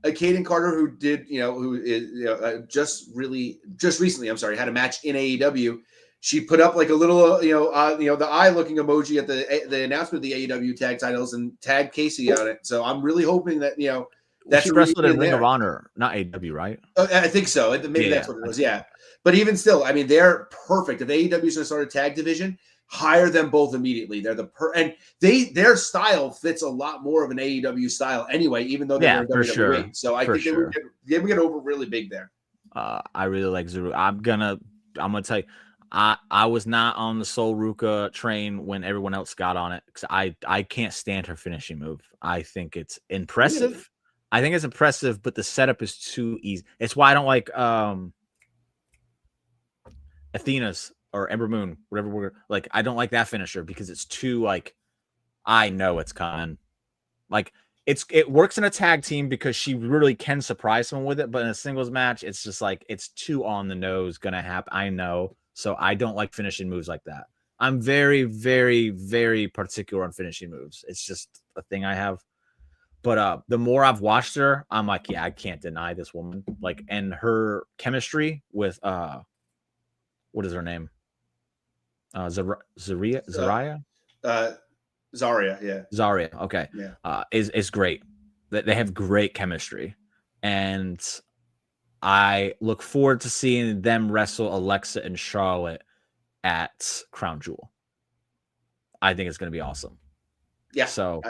Caden Carter, who did, who is just recently, had a match in AEW. She put up like a little, the eye looking emoji at the announcement of the AEW tag titles and tagged Casey on it. So I'm really hoping that that's she wrestled in Ring of Honor, not AEW, right? I think so. Maybe that's what it was. Yeah, but even still, I mean, they're perfect. If AEW is going to start a tag division, hire them both immediately. They're and their style fits a lot more of an AEW style anyway, even though they're WWE. Sure. So I think they would get over really big there. I really like Zuru. I'm gonna tell you, I was not on the Sol Ruka train when everyone else got on it because I can't stand her finishing move. I think it's impressive. Really? I think it's impressive, but the setup is too easy. It's why I don't like Athena's or Ember Moon, whatever we're like. I don't like that finisher because it's too I know it's coming. It works in a tag team because she really can surprise someone with it, but in a singles match, it's just it's too on the nose gonna happen. I know, so I don't like finishing moves like that. I'm very, very, very particular on finishing moves. It's just a thing I have. But the more I've watched her, I'm like, yeah, I can't deny this woman. And her chemistry with what is her name? Zaria? Zarya, yeah. Zarya, okay. Yeah. Is great. They have great chemistry. And I look forward to seeing them wrestle Alexa and Charlotte at Crown Jewel. I think it's going to be awesome. Yeah. So,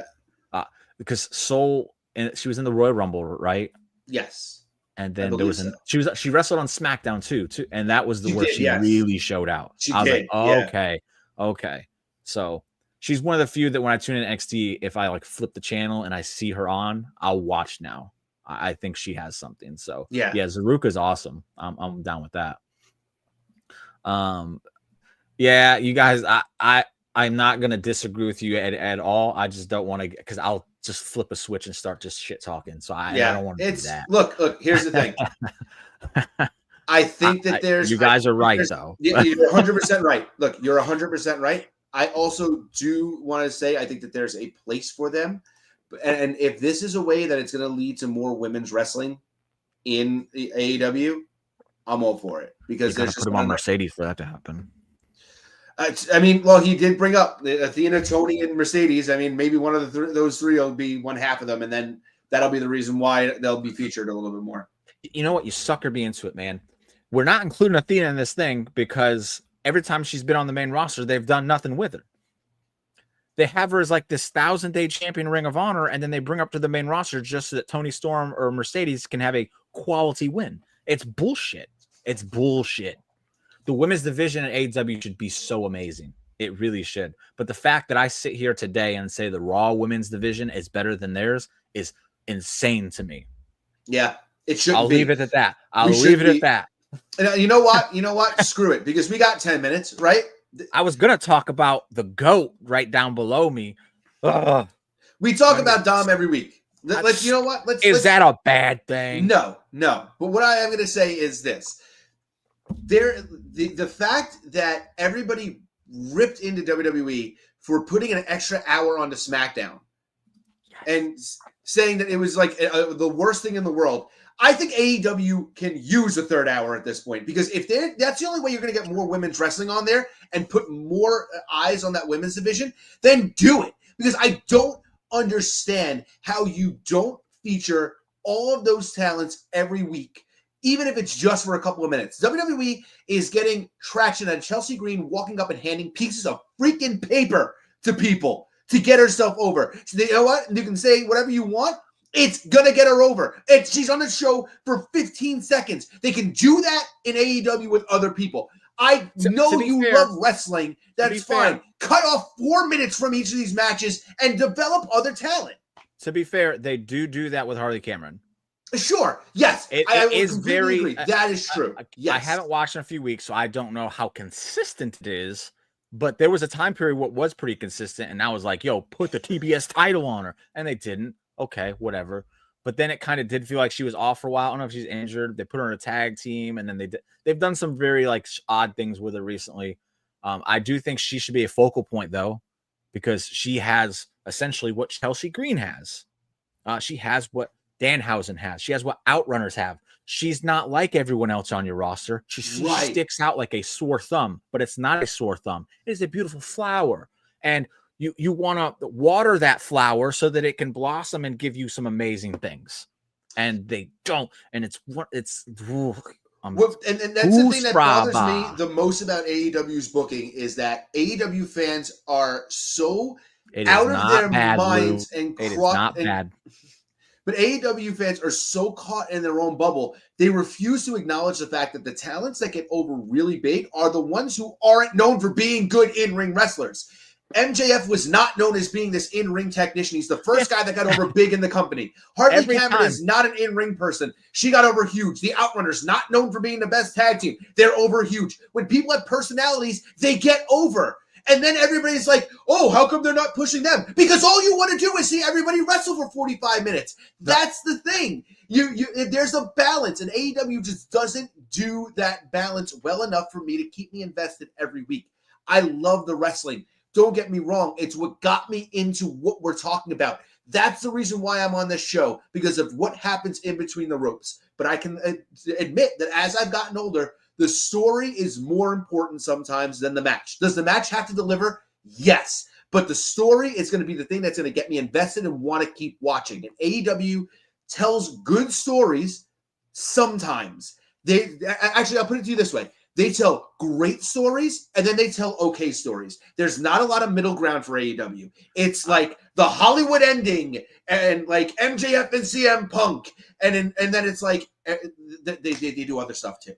because Sol, and she was in the Royal Rumble, right? Yes. And then there was she wrestled on SmackDown too, and that was where she really showed out. I was like, oh, okay. So she's one of the few that when I tune in NXT, if I flip the channel and I see her on, I'll watch now. I think she has something. So yeah, Zaruka's awesome. I'm down with that. Yeah, you guys, I'm not gonna disagree with you at all. I just don't want to, because I'll just flip a switch and start just shit talking. So I don't want to do that. Look, here's the thing. I think that there's... You guys are right, though. You're 100% right. Look, you're 100% right. I also do want to say I think that there's a place for them. And if this is a way that it's going to lead to more women's wrestling in the AEW, I'm all for it. Because there's put them on Mercedes for that to happen. I mean, well, he did bring up Athena, Tony, and Mercedes. I mean, maybe one of those three will be one half of them, and then that'll be the reason why they'll be featured a little bit more. You know what? You sucker me into it, man. We're not including Athena in this thing because every time she's been on the main roster, they've done nothing with her. They have her as this 1,000-day champion Ring of Honor, and then they bring her up to the main roster just so that Tony Storm or Mercedes can have a quality win. It's bullshit. It's bullshit. The women's division at AEW should be so amazing. It really should. But the fact that I sit here today and say the Raw women's division is better than theirs is insane to me. Yeah, it should. I'll leave it at that. I'll leave it at that. And you know what? Screw it, because we got 10 minutes, right? I was gonna talk about the GOAT right down below me. We talk about Dom every week. You know what? Is that a bad thing? No. But what I am going to say is this: the fact that everybody ripped into WWE for putting an extra hour onto SmackDown and saying that it was like the worst thing in the world. I think AEW can use a third hour at this point, because if that's the only way you're going to get more women's wrestling on there and put more eyes on that women's division, then do it. Because I don't understand how you don't feature all of those talents every week, even if it's just for a couple of minutes. WWE is getting traction on Chelsea Green walking up and handing pieces of freaking paper to people to get herself over. So you know what? You can say whatever you want. It's going to get her over. She's on the show for 15 seconds. They can do that in AEW with other people. I know you love wrestling. That's fine. Cut off 4 minutes from each of these matches and develop other talent. To be fair, they do that with Harley Cameron. Sure. Yes. I is very agree. That is true. Yes. I haven't watched in a few weeks, so I don't know how consistent it is. But there was a time period what was pretty consistent, and I was like, yo, put the TBS title on her. And they didn't. Okay, whatever. But then it kind of did feel like she was off for a while. I don't know if she's injured. They put her in a tag team, and then they've done some very like odd things with her recently. I do think she should be a focal point, though, because she has essentially what Chelsea Green has. She has what Danhausen has. She has what Outrunners have. She's not like everyone else on your roster. She sticks out like a sore thumb, but it's not a sore thumb. It is a beautiful flower. And you want to water that flower so that it can blossom and give you some amazing things. And they don't. And that's the thing that bothers me the most about AEW's booking is that AEW fans are so out of their minds and it is not bad. But AEW fans are so caught in their own bubble, they refuse to acknowledge the fact that the talents that get over really big are the ones who aren't known for being good in-ring wrestlers. MJF was not known as being this in-ring technician. He's the first guy that got over big in the company. Harley Cameron is not an in-ring person. She got over huge. The Outrunners, not known for being the best tag team. They're over huge. When people have personalities, they get over. And then everybody's like, oh, how come they're not pushing them? Because all you want to do is see everybody wrestle for 45 minutes. That's the thing. There's a balance, and AEW just doesn't do that balance well enough for me to keep me invested every week. I love the wrestling. Don't get me wrong. It's what got me into what we're talking about. That's the reason why I'm on this show, because of what happens in between the ropes. But I can admit that as I've gotten older, the story is more important sometimes than the match. Does the match have to deliver? Yes. But the story is going to be the thing that's going to get me invested and want to keep watching. And AEW tells good stories sometimes. I'll put it to you this way. They tell great stories, and then they tell okay stories. There's not a lot of middle ground for AEW. It's like the Hollywood ending, and like MJF and CM Punk, and then it's like they do other stuff too.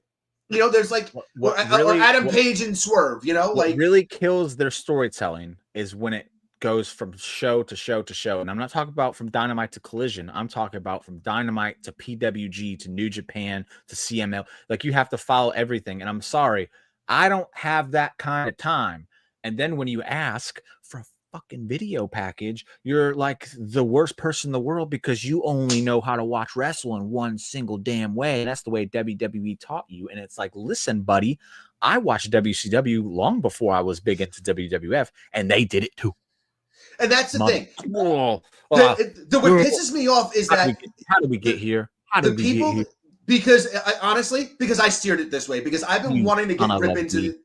You know, there's like or Adam Page and Swerve. You know, what really kills their storytelling is when it goes from show to show to show. And I'm not talking about from Dynamite to Collision. I'm talking about from Dynamite to PWG to New Japan to CML. Like, you have to follow everything. And I'm sorry, I don't have that kind of time. And then when you ask for a fucking video package, you're like the worst person in the world because you only know how to watch wrestling one single damn way. That's the way WWE taught you. And it's like, listen, buddy, I watched WCW long before I was big into WWF, and they did it too. And that's the thing. What pisses me off is that how did we get here? How did we get here? Because honestly, because I steered it this way, because I've been wanting to get grip into.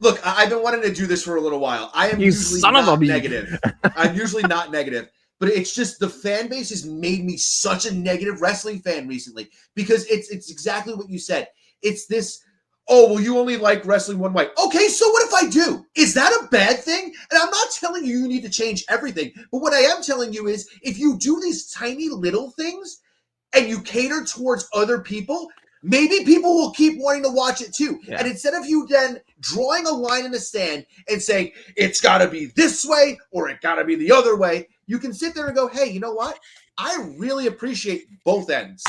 Look, I've been wanting to do this for a little while. I am usually not negative. I'm usually not negative, but it's just the fan base has made me such a negative wrestling fan recently, because it's exactly what you said. It's this. Oh, well, you only like wrestling one way. Okay, so what if I do? Is that a bad thing? And I'm not telling you need to change everything. But what I am telling you is if you do these tiny little things and you cater towards other people, maybe people will keep wanting to watch it too. Yeah. And instead of you then drawing a line in the stand and saying, it's got to be this way or it got to be the other way, you can sit there and go, hey, you know what? I really appreciate both ends.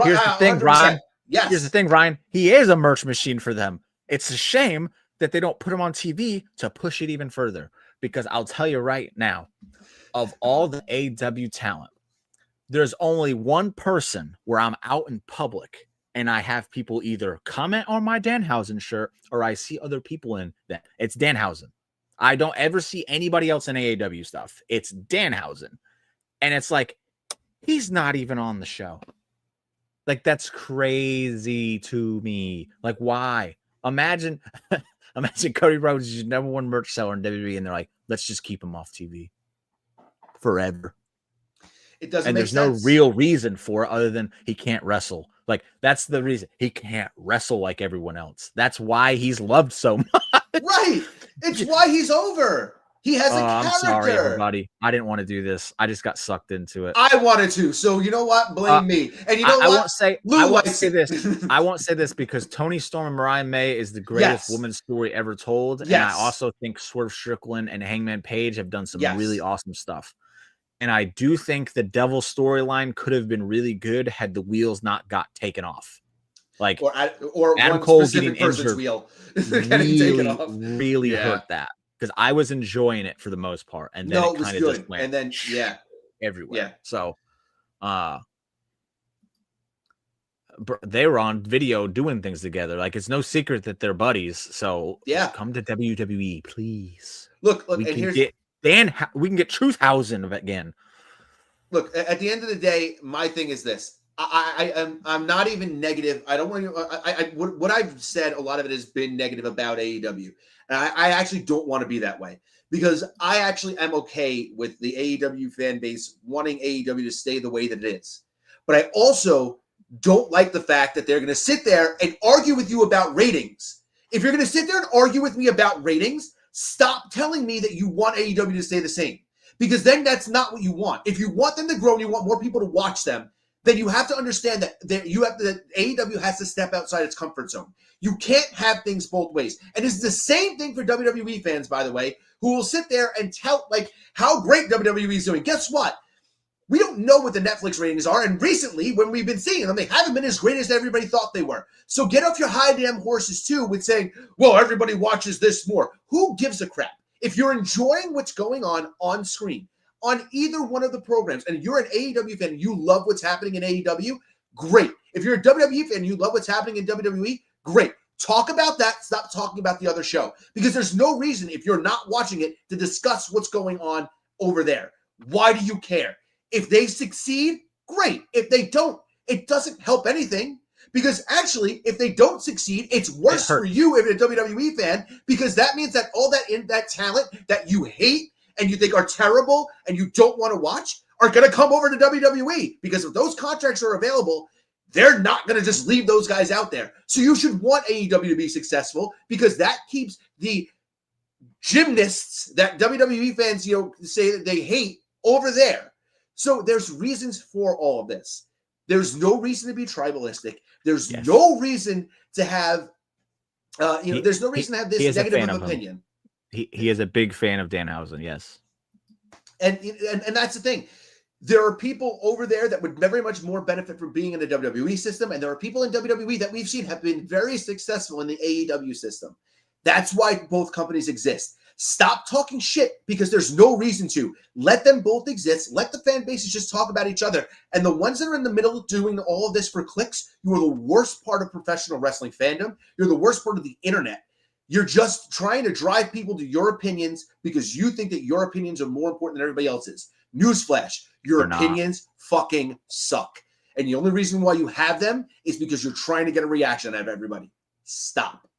Here's the thing, Ryan. Yes. Here's the thing, Ryan. He is a merch machine for them. It's a shame that they don't put him on TV to push it even further. Because I'll tell you right now, of all the AW talent, there's only one person where I'm out in public and I have people either comment on my Danhausen shirt or I see other people in that. It's Danhausen. I don't ever see anybody else in AAW stuff. It's Danhausen. And it's like, he's not even on the show. Like, that's crazy to me. Like, why? Imagine Cody Rhodes is your number one merch seller in WWE, and they're like, let's just keep him off TV forever. It doesn't and make there's sense. no real reason for it other than he can't wrestle. Like, that's the reason. He can't wrestle like everyone else. That's why he's loved so much. Right. It's why he's over. He has a character. I'm sorry, everybody. I didn't want to do this. I just got sucked into it. I wanted to. So you know what? Blame me. And you know what? I won't say this. I won't say this because Tony Storm and Mariah May is the greatest women's story ever told. Yes. And I also think Swerve Strickland and Hangman Page have done some really awesome stuff. And I do think the Devil storyline could have been really good had the wheels not got taken off. Like, or Adam one Cole specific getting person's injured wheel really hurt that, because I was enjoying it for the most part, and then it kind of just went, and then everywhere. Yeah. So, they were on video doing things together. Like, it's no secret that they're buddies. So come to WWE, please. Look, we can get Truthhausen again. Look, at the end of the day, my thing is this. I'm not even negative. I don't want to. What I've said, a lot of it has been negative about AEW, and I actually don't want to be that way, because I actually am okay with the AEW fan base wanting AEW to stay the way that it is. But I also don't like the fact that they're going to sit there and argue with you about ratings. If you're going to sit there and argue with me about ratings, stop telling me that you want AEW to stay the same, because then that's not what you want. If you want them to grow and you want more people to watch them, then you have to understand that AEW has to step outside its comfort zone. You can't have things both ways. And it's the same thing for WWE fans, by the way, who will sit there and tell like how great WWE is doing. Guess what? We don't know what the Netflix ratings are. And recently, when we've been seeing them, they haven't been as great as everybody thought they were. So get off your high damn horses, too, with saying, well, everybody watches this more. Who gives a crap? If you're enjoying what's going on screen, on either one of the programs, and you're an AEW fan and you love what's happening in AEW, great. If you're a WWE fan and you love what's happening in WWE, great. Talk about that. Stop talking about the other show, because there's no reason, if you're not watching it, to discuss what's going on over there. Why do you care? If they succeed, great. If they don't, it doesn't help anything, because actually, if they don't succeed, it's worse for you if you're a WWE fan, because that means that all that talent that you hate and you think are terrible and you don't want to watch are going to come over to WWE, because if those contracts are available, they're not going to just leave those guys out there. So you should want AEW to be successful, because that keeps the gymnasts that WWE fans, say that they hate over there. So there's reasons for all of this. There's no reason to be tribalistic. There's no reason to have, there's no reason to have this negative opinion. He is a big fan of Danhausen, yes. And that's the thing. There are people over there that would very much more benefit from being in the WWE system, and there are people in WWE that we've seen have been very successful in the AEW system. That's why both companies exist. Stop talking shit, because there's no reason to. Let them both exist. Let the fan bases just talk about each other. And the ones that are in the middle doing all of this for clicks, you are the worst part of professional wrestling fandom. You're the worst part of the internet. You're just trying to drive people to your opinions because you think that your opinions are more important than everybody else's. Newsflash, your opinions fucking suck. And the only reason why you have them is because you're trying to get a reaction out of everybody. Stop.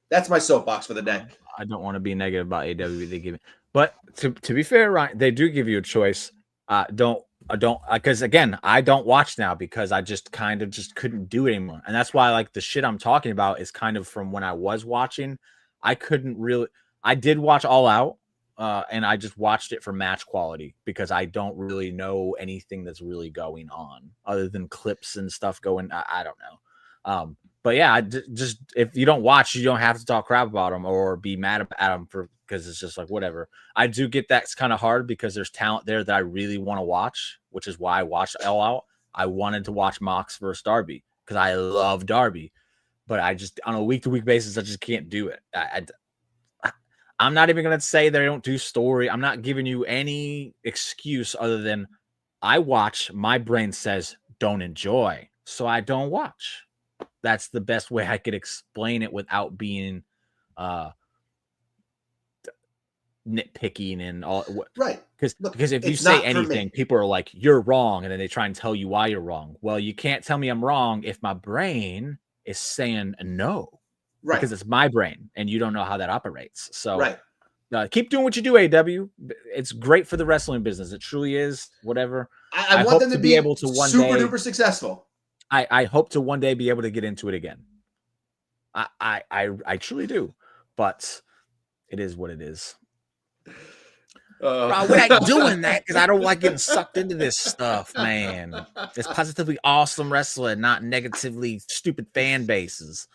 That's my soapbox for the day. I don't want to be negative about AEW. They give me, but to be fair, Ryan, they do give you a choice. Because again, I don't watch now because I just couldn't do it anymore. And that's why, like, the shit I'm talking about is kind of from when I was watching. I did watch All Out, and I just watched it for match quality because I don't really know anything that's really going on other than clips and stuff going. I don't know. But yeah, just if you don't watch, you don't have to talk crap about them or be mad at them because it's just like whatever. I do get that's kind of hard because there's talent there that I really want to watch, which is why I watched All Out. I wanted to watch Mox versus Darby because I love Darby, but I just on a week-to-week basis I just can't do it. I'm not even gonna say they don't do story. I'm not giving you any excuse other than I watch. My brain says don't enjoy, so I don't watch. That's the best way I could explain it without being nitpicking and all. Right. Because if you say anything, people are like, you're wrong. And then they try and tell you why you're wrong. Well, you can't tell me I'm wrong if my brain is saying no. Right. Because it's my brain and you don't know how that operates. So keep doing what you do, AW. It's great for the wrestling business. It truly is. Whatever. I want them to be able to one day super duper successful. I hope to one day be able to get into it again. I truly do. But it is what it is. Bro, we're not doing that because I don't like getting sucked into this stuff, man. It's positively awesome wrestling, not negatively stupid fan bases.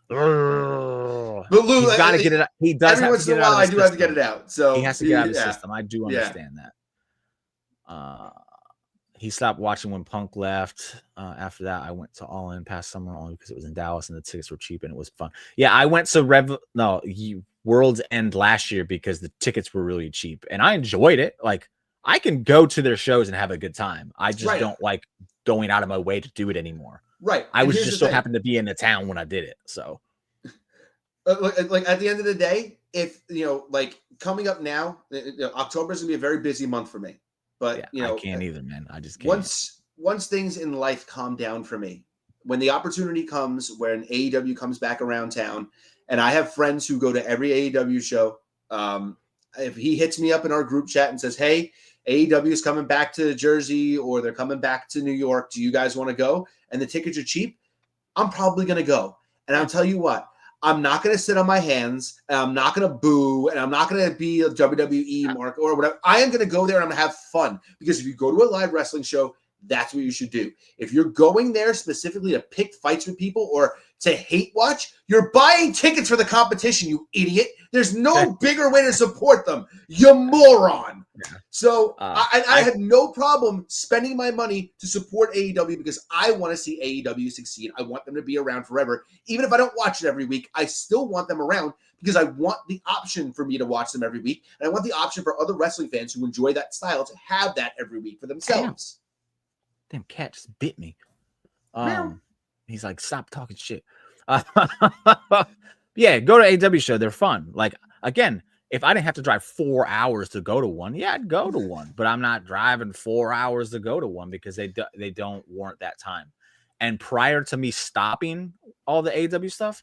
But Lou, he's got to get it out. He does every once in a while, I do have to get it out. So he has to get out of the system. I do understand that. He stopped watching when Punk left. After that, I went to All In past summer only because it was in Dallas and the tickets were cheap and it was fun. Yeah, I went to World's End last year because the tickets were really cheap and I enjoyed it. Like I can go to their shows and have a good time. I just don't like going out of my way to do it anymore. Right. I was just so happened to be in the town when I did it. So like at the end of the day, if like coming up now, October is gonna be a very busy month for me. But I can't either, man. I just can't. Once things in life calm down for me, when the opportunity comes where an AEW comes back around town, and I have friends who go to every AEW show. If he hits me up in our group chat and says, "Hey, AEW is coming back to Jersey or they're coming back to New York. Do you guys want to go?" And the tickets are cheap, I'm probably going to go. And I'll tell you what, I'm not going to sit on my hands, and I'm not going to boo, and I'm not going to be a WWE mark or whatever. I am going to go there and I'm going to have fun, because if you go to a live wrestling show, that's what you should do. If you're going there specifically to pick fights with people or to hate watch, you're buying tickets for the competition, you idiot. There's no bigger way to support them, you moron. Yeah. So I had no problem spending my money to support AEW because I want to see AEW succeed. I want them to be around forever. Even if I don't watch it every week, I still want them around because I want the option for me to watch them every week. And I want the option for other wrestling fans who enjoy that style to have that every week for themselves. Damn cat just bit me. He's like, stop talking shit. Yeah, go to AW show. They're fun. Like, again, if I didn't have to drive 4 hours to go to one, yeah, I'd go to one. But I'm not driving 4 hours to go to one because they don't warrant that time. And prior to me stopping all the AW stuff,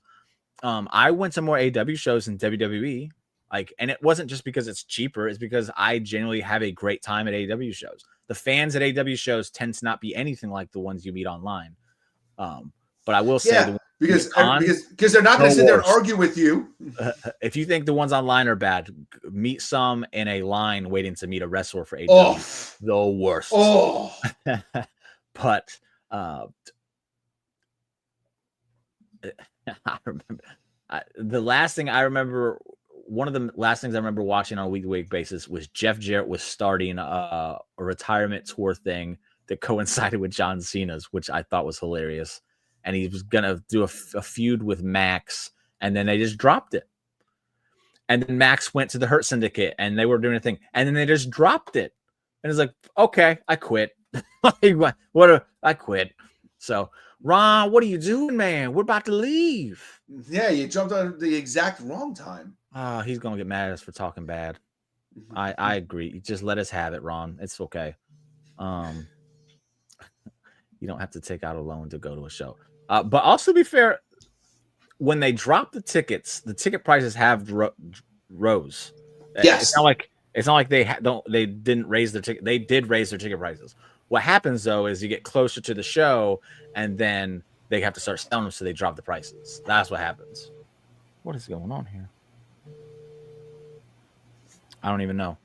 I went to more AW shows in WWE. Like, and it wasn't just because it's cheaper. It's because I generally have a great time at AW shows. The fans at AW shows tend to not be anything like the ones you meet online. But I will say, because they're not going to sit there and argue with you. If you think the ones online are bad, meet some in a line waiting to meet a wrestler for AW. The worst. But I remember the last thing I remember. One of the last things I remember watching on a week-to-week basis was Jeff Jarrett was starting a retirement tour thing that coincided with John Cena's, which I thought was hilarious. And he was going to do a feud with Max, and then they just dropped it. And then Max went to the Hurt Syndicate, and they were doing a thing. And then they just dropped it. And it's like, okay, I quit. I quit. So, Ron, what are you doing, man? We're about to leave. Yeah, you jumped on the exact wrong time. He's gonna get mad at us for talking bad. I agree. Just let us have it, Ron. It's okay. You don't have to take out a loan to go to a show. But also, to be fair, when they drop the tickets, the ticket prices have rose. Yes, it's not like they didn't raise their ticket. They did raise their ticket prices. What happens though is you get closer to the show, and then they have to start selling them, so they drop the prices. That's what happens. What is going on here? I don't even know.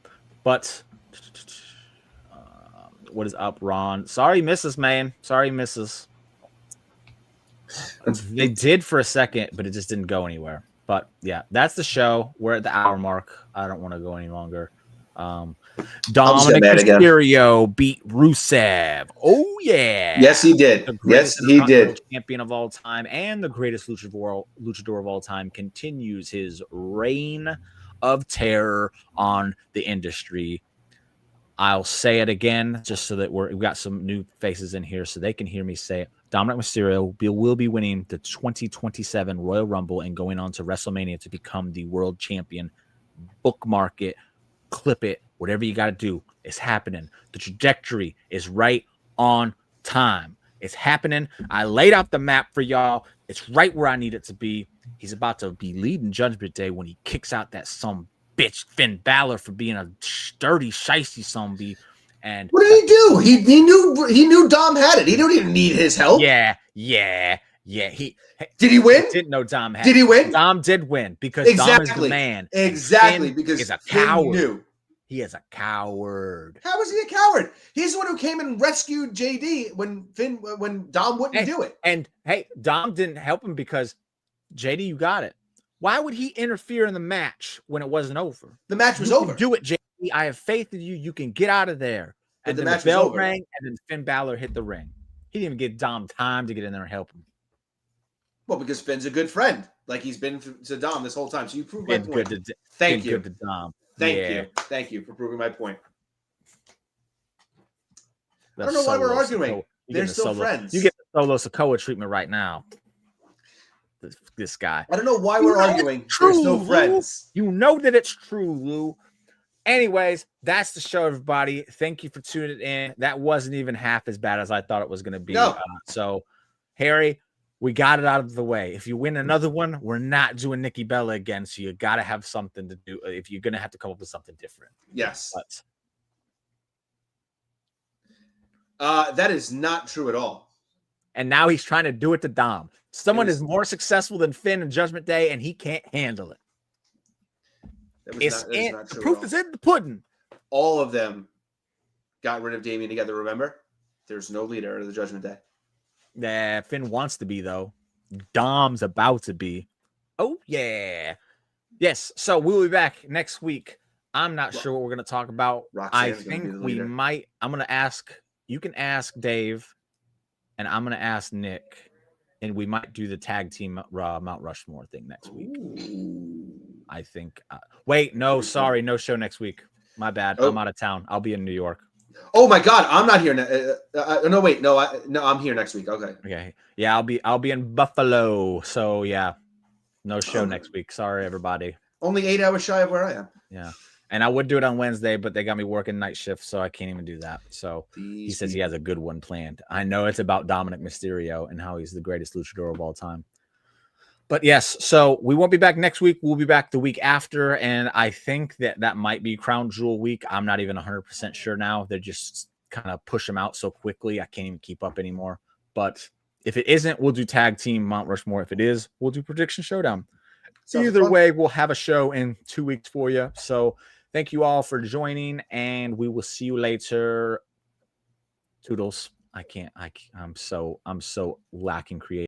But what is up, Ron? Sorry, misses, man. Sorry, misses. They did for a second, but it just didn't go anywhere. But yeah, that's the show. We're at the hour mark. I don't want to go any longer. Dominic Mysterio beat Rusev. Oh yeah. Yes, he did. Yes, he did. Champion of all time and the greatest luchador of all time continues his reign of terror on the industry. I'll say it again just so that we've got some new faces in here so they can hear me say it. Dominic Mysterio will be winning the 2027 Royal Rumble and going on to WrestleMania to become the world champion. Bookmark it. clip it, whatever you got to do. It's happening. The trajectory is right on time. It's happening. I laid out the map for y'all. It's right where I need it to be. He's about to be leading Judgment Day when he kicks out that some bitch Finn Balor for being a sturdy, shiesty zombie. And what did he do? He knew Dom had it. He didn't even need his help. Yeah. Did he win? Didn't know Dom had. Did he win? Dom did win because Dom is the man. Exactly, Finn because is a Finn coward. knew. He is a coward. How is he a coward? He's the one who came and rescued JD when Dom wouldn't do it. And hey, Dom didn't help him because JD, you got it. Why would he interfere in the match when it wasn't over? The match was over. Do it, JD. I have faith in you. You can get out of there. And then the bell rang, and then Finn Balor hit the ring. He didn't even give Dom time to get in there and help him. Well, because Finn's a good friend, like he's been to Dom this whole time. So you proved my point. Thank you. Good to Dom. Thank you for proving my point. I don't know why we're arguing. They're still friends. You get the Solo Sikoa treatment right now. This guy. I don't know why we're arguing. They're still friends. You know that it's true, Lou. Anyways, that's the show, everybody. Thank you for tuning in. That wasn't even half as bad as I thought it was going to be. No. So, Harry, we got it out of the way. If you win another one, we're not doing Nikki Bella again. So you got to have something to do. If you're going to have to come up with something different. Yes. But that is not true at all. And now he's trying to do it to Dom. Someone is more successful than Finn in Judgment Day, and he can't handle it. The proof is in the pudding. All of them got rid of Damien together, remember? There's no leader of the Judgment Day. Yeah, Finn wants to be, though. Dom's about to be. Oh, yeah. Yes, so we'll be back next week. I'm not sure what we're going to talk about. I think we might. I'm going to ask. You can ask Dave, and I'm going to ask Nick, and we might do the tag team Mount Rushmore thing next week. Ooh. I think. Wait, no, sorry, no show next week. My bad. I'm out of town. I'll be in New York. Oh my God, I'm not here. No, wait, no, I'm here next week. Okay. Yeah, I'll be in Buffalo. So yeah, no show next week. Sorry, everybody. Only 8 hours shy of where I am. Yeah, and I would do it on Wednesday, but they got me working night shift, so I can't even do that. So he says he has a good one planned. I know it's about Dominic Mysterio and how he's the greatest luchador of all time. But yes, so we won't be back next week. We'll be back the week after, and I think that might be Crown Jewel week. I'm not even 100% sure now. They're just kind of push them out so quickly. I can't even keep up anymore. But if it isn't, we'll do Tag Team Mount Rushmore. If it is, we'll do Prediction Showdown. Either way, we'll have a show in 2 weeks for you. So thank you all for joining, and we will see you later. Toodles. I'm so lacking creativity.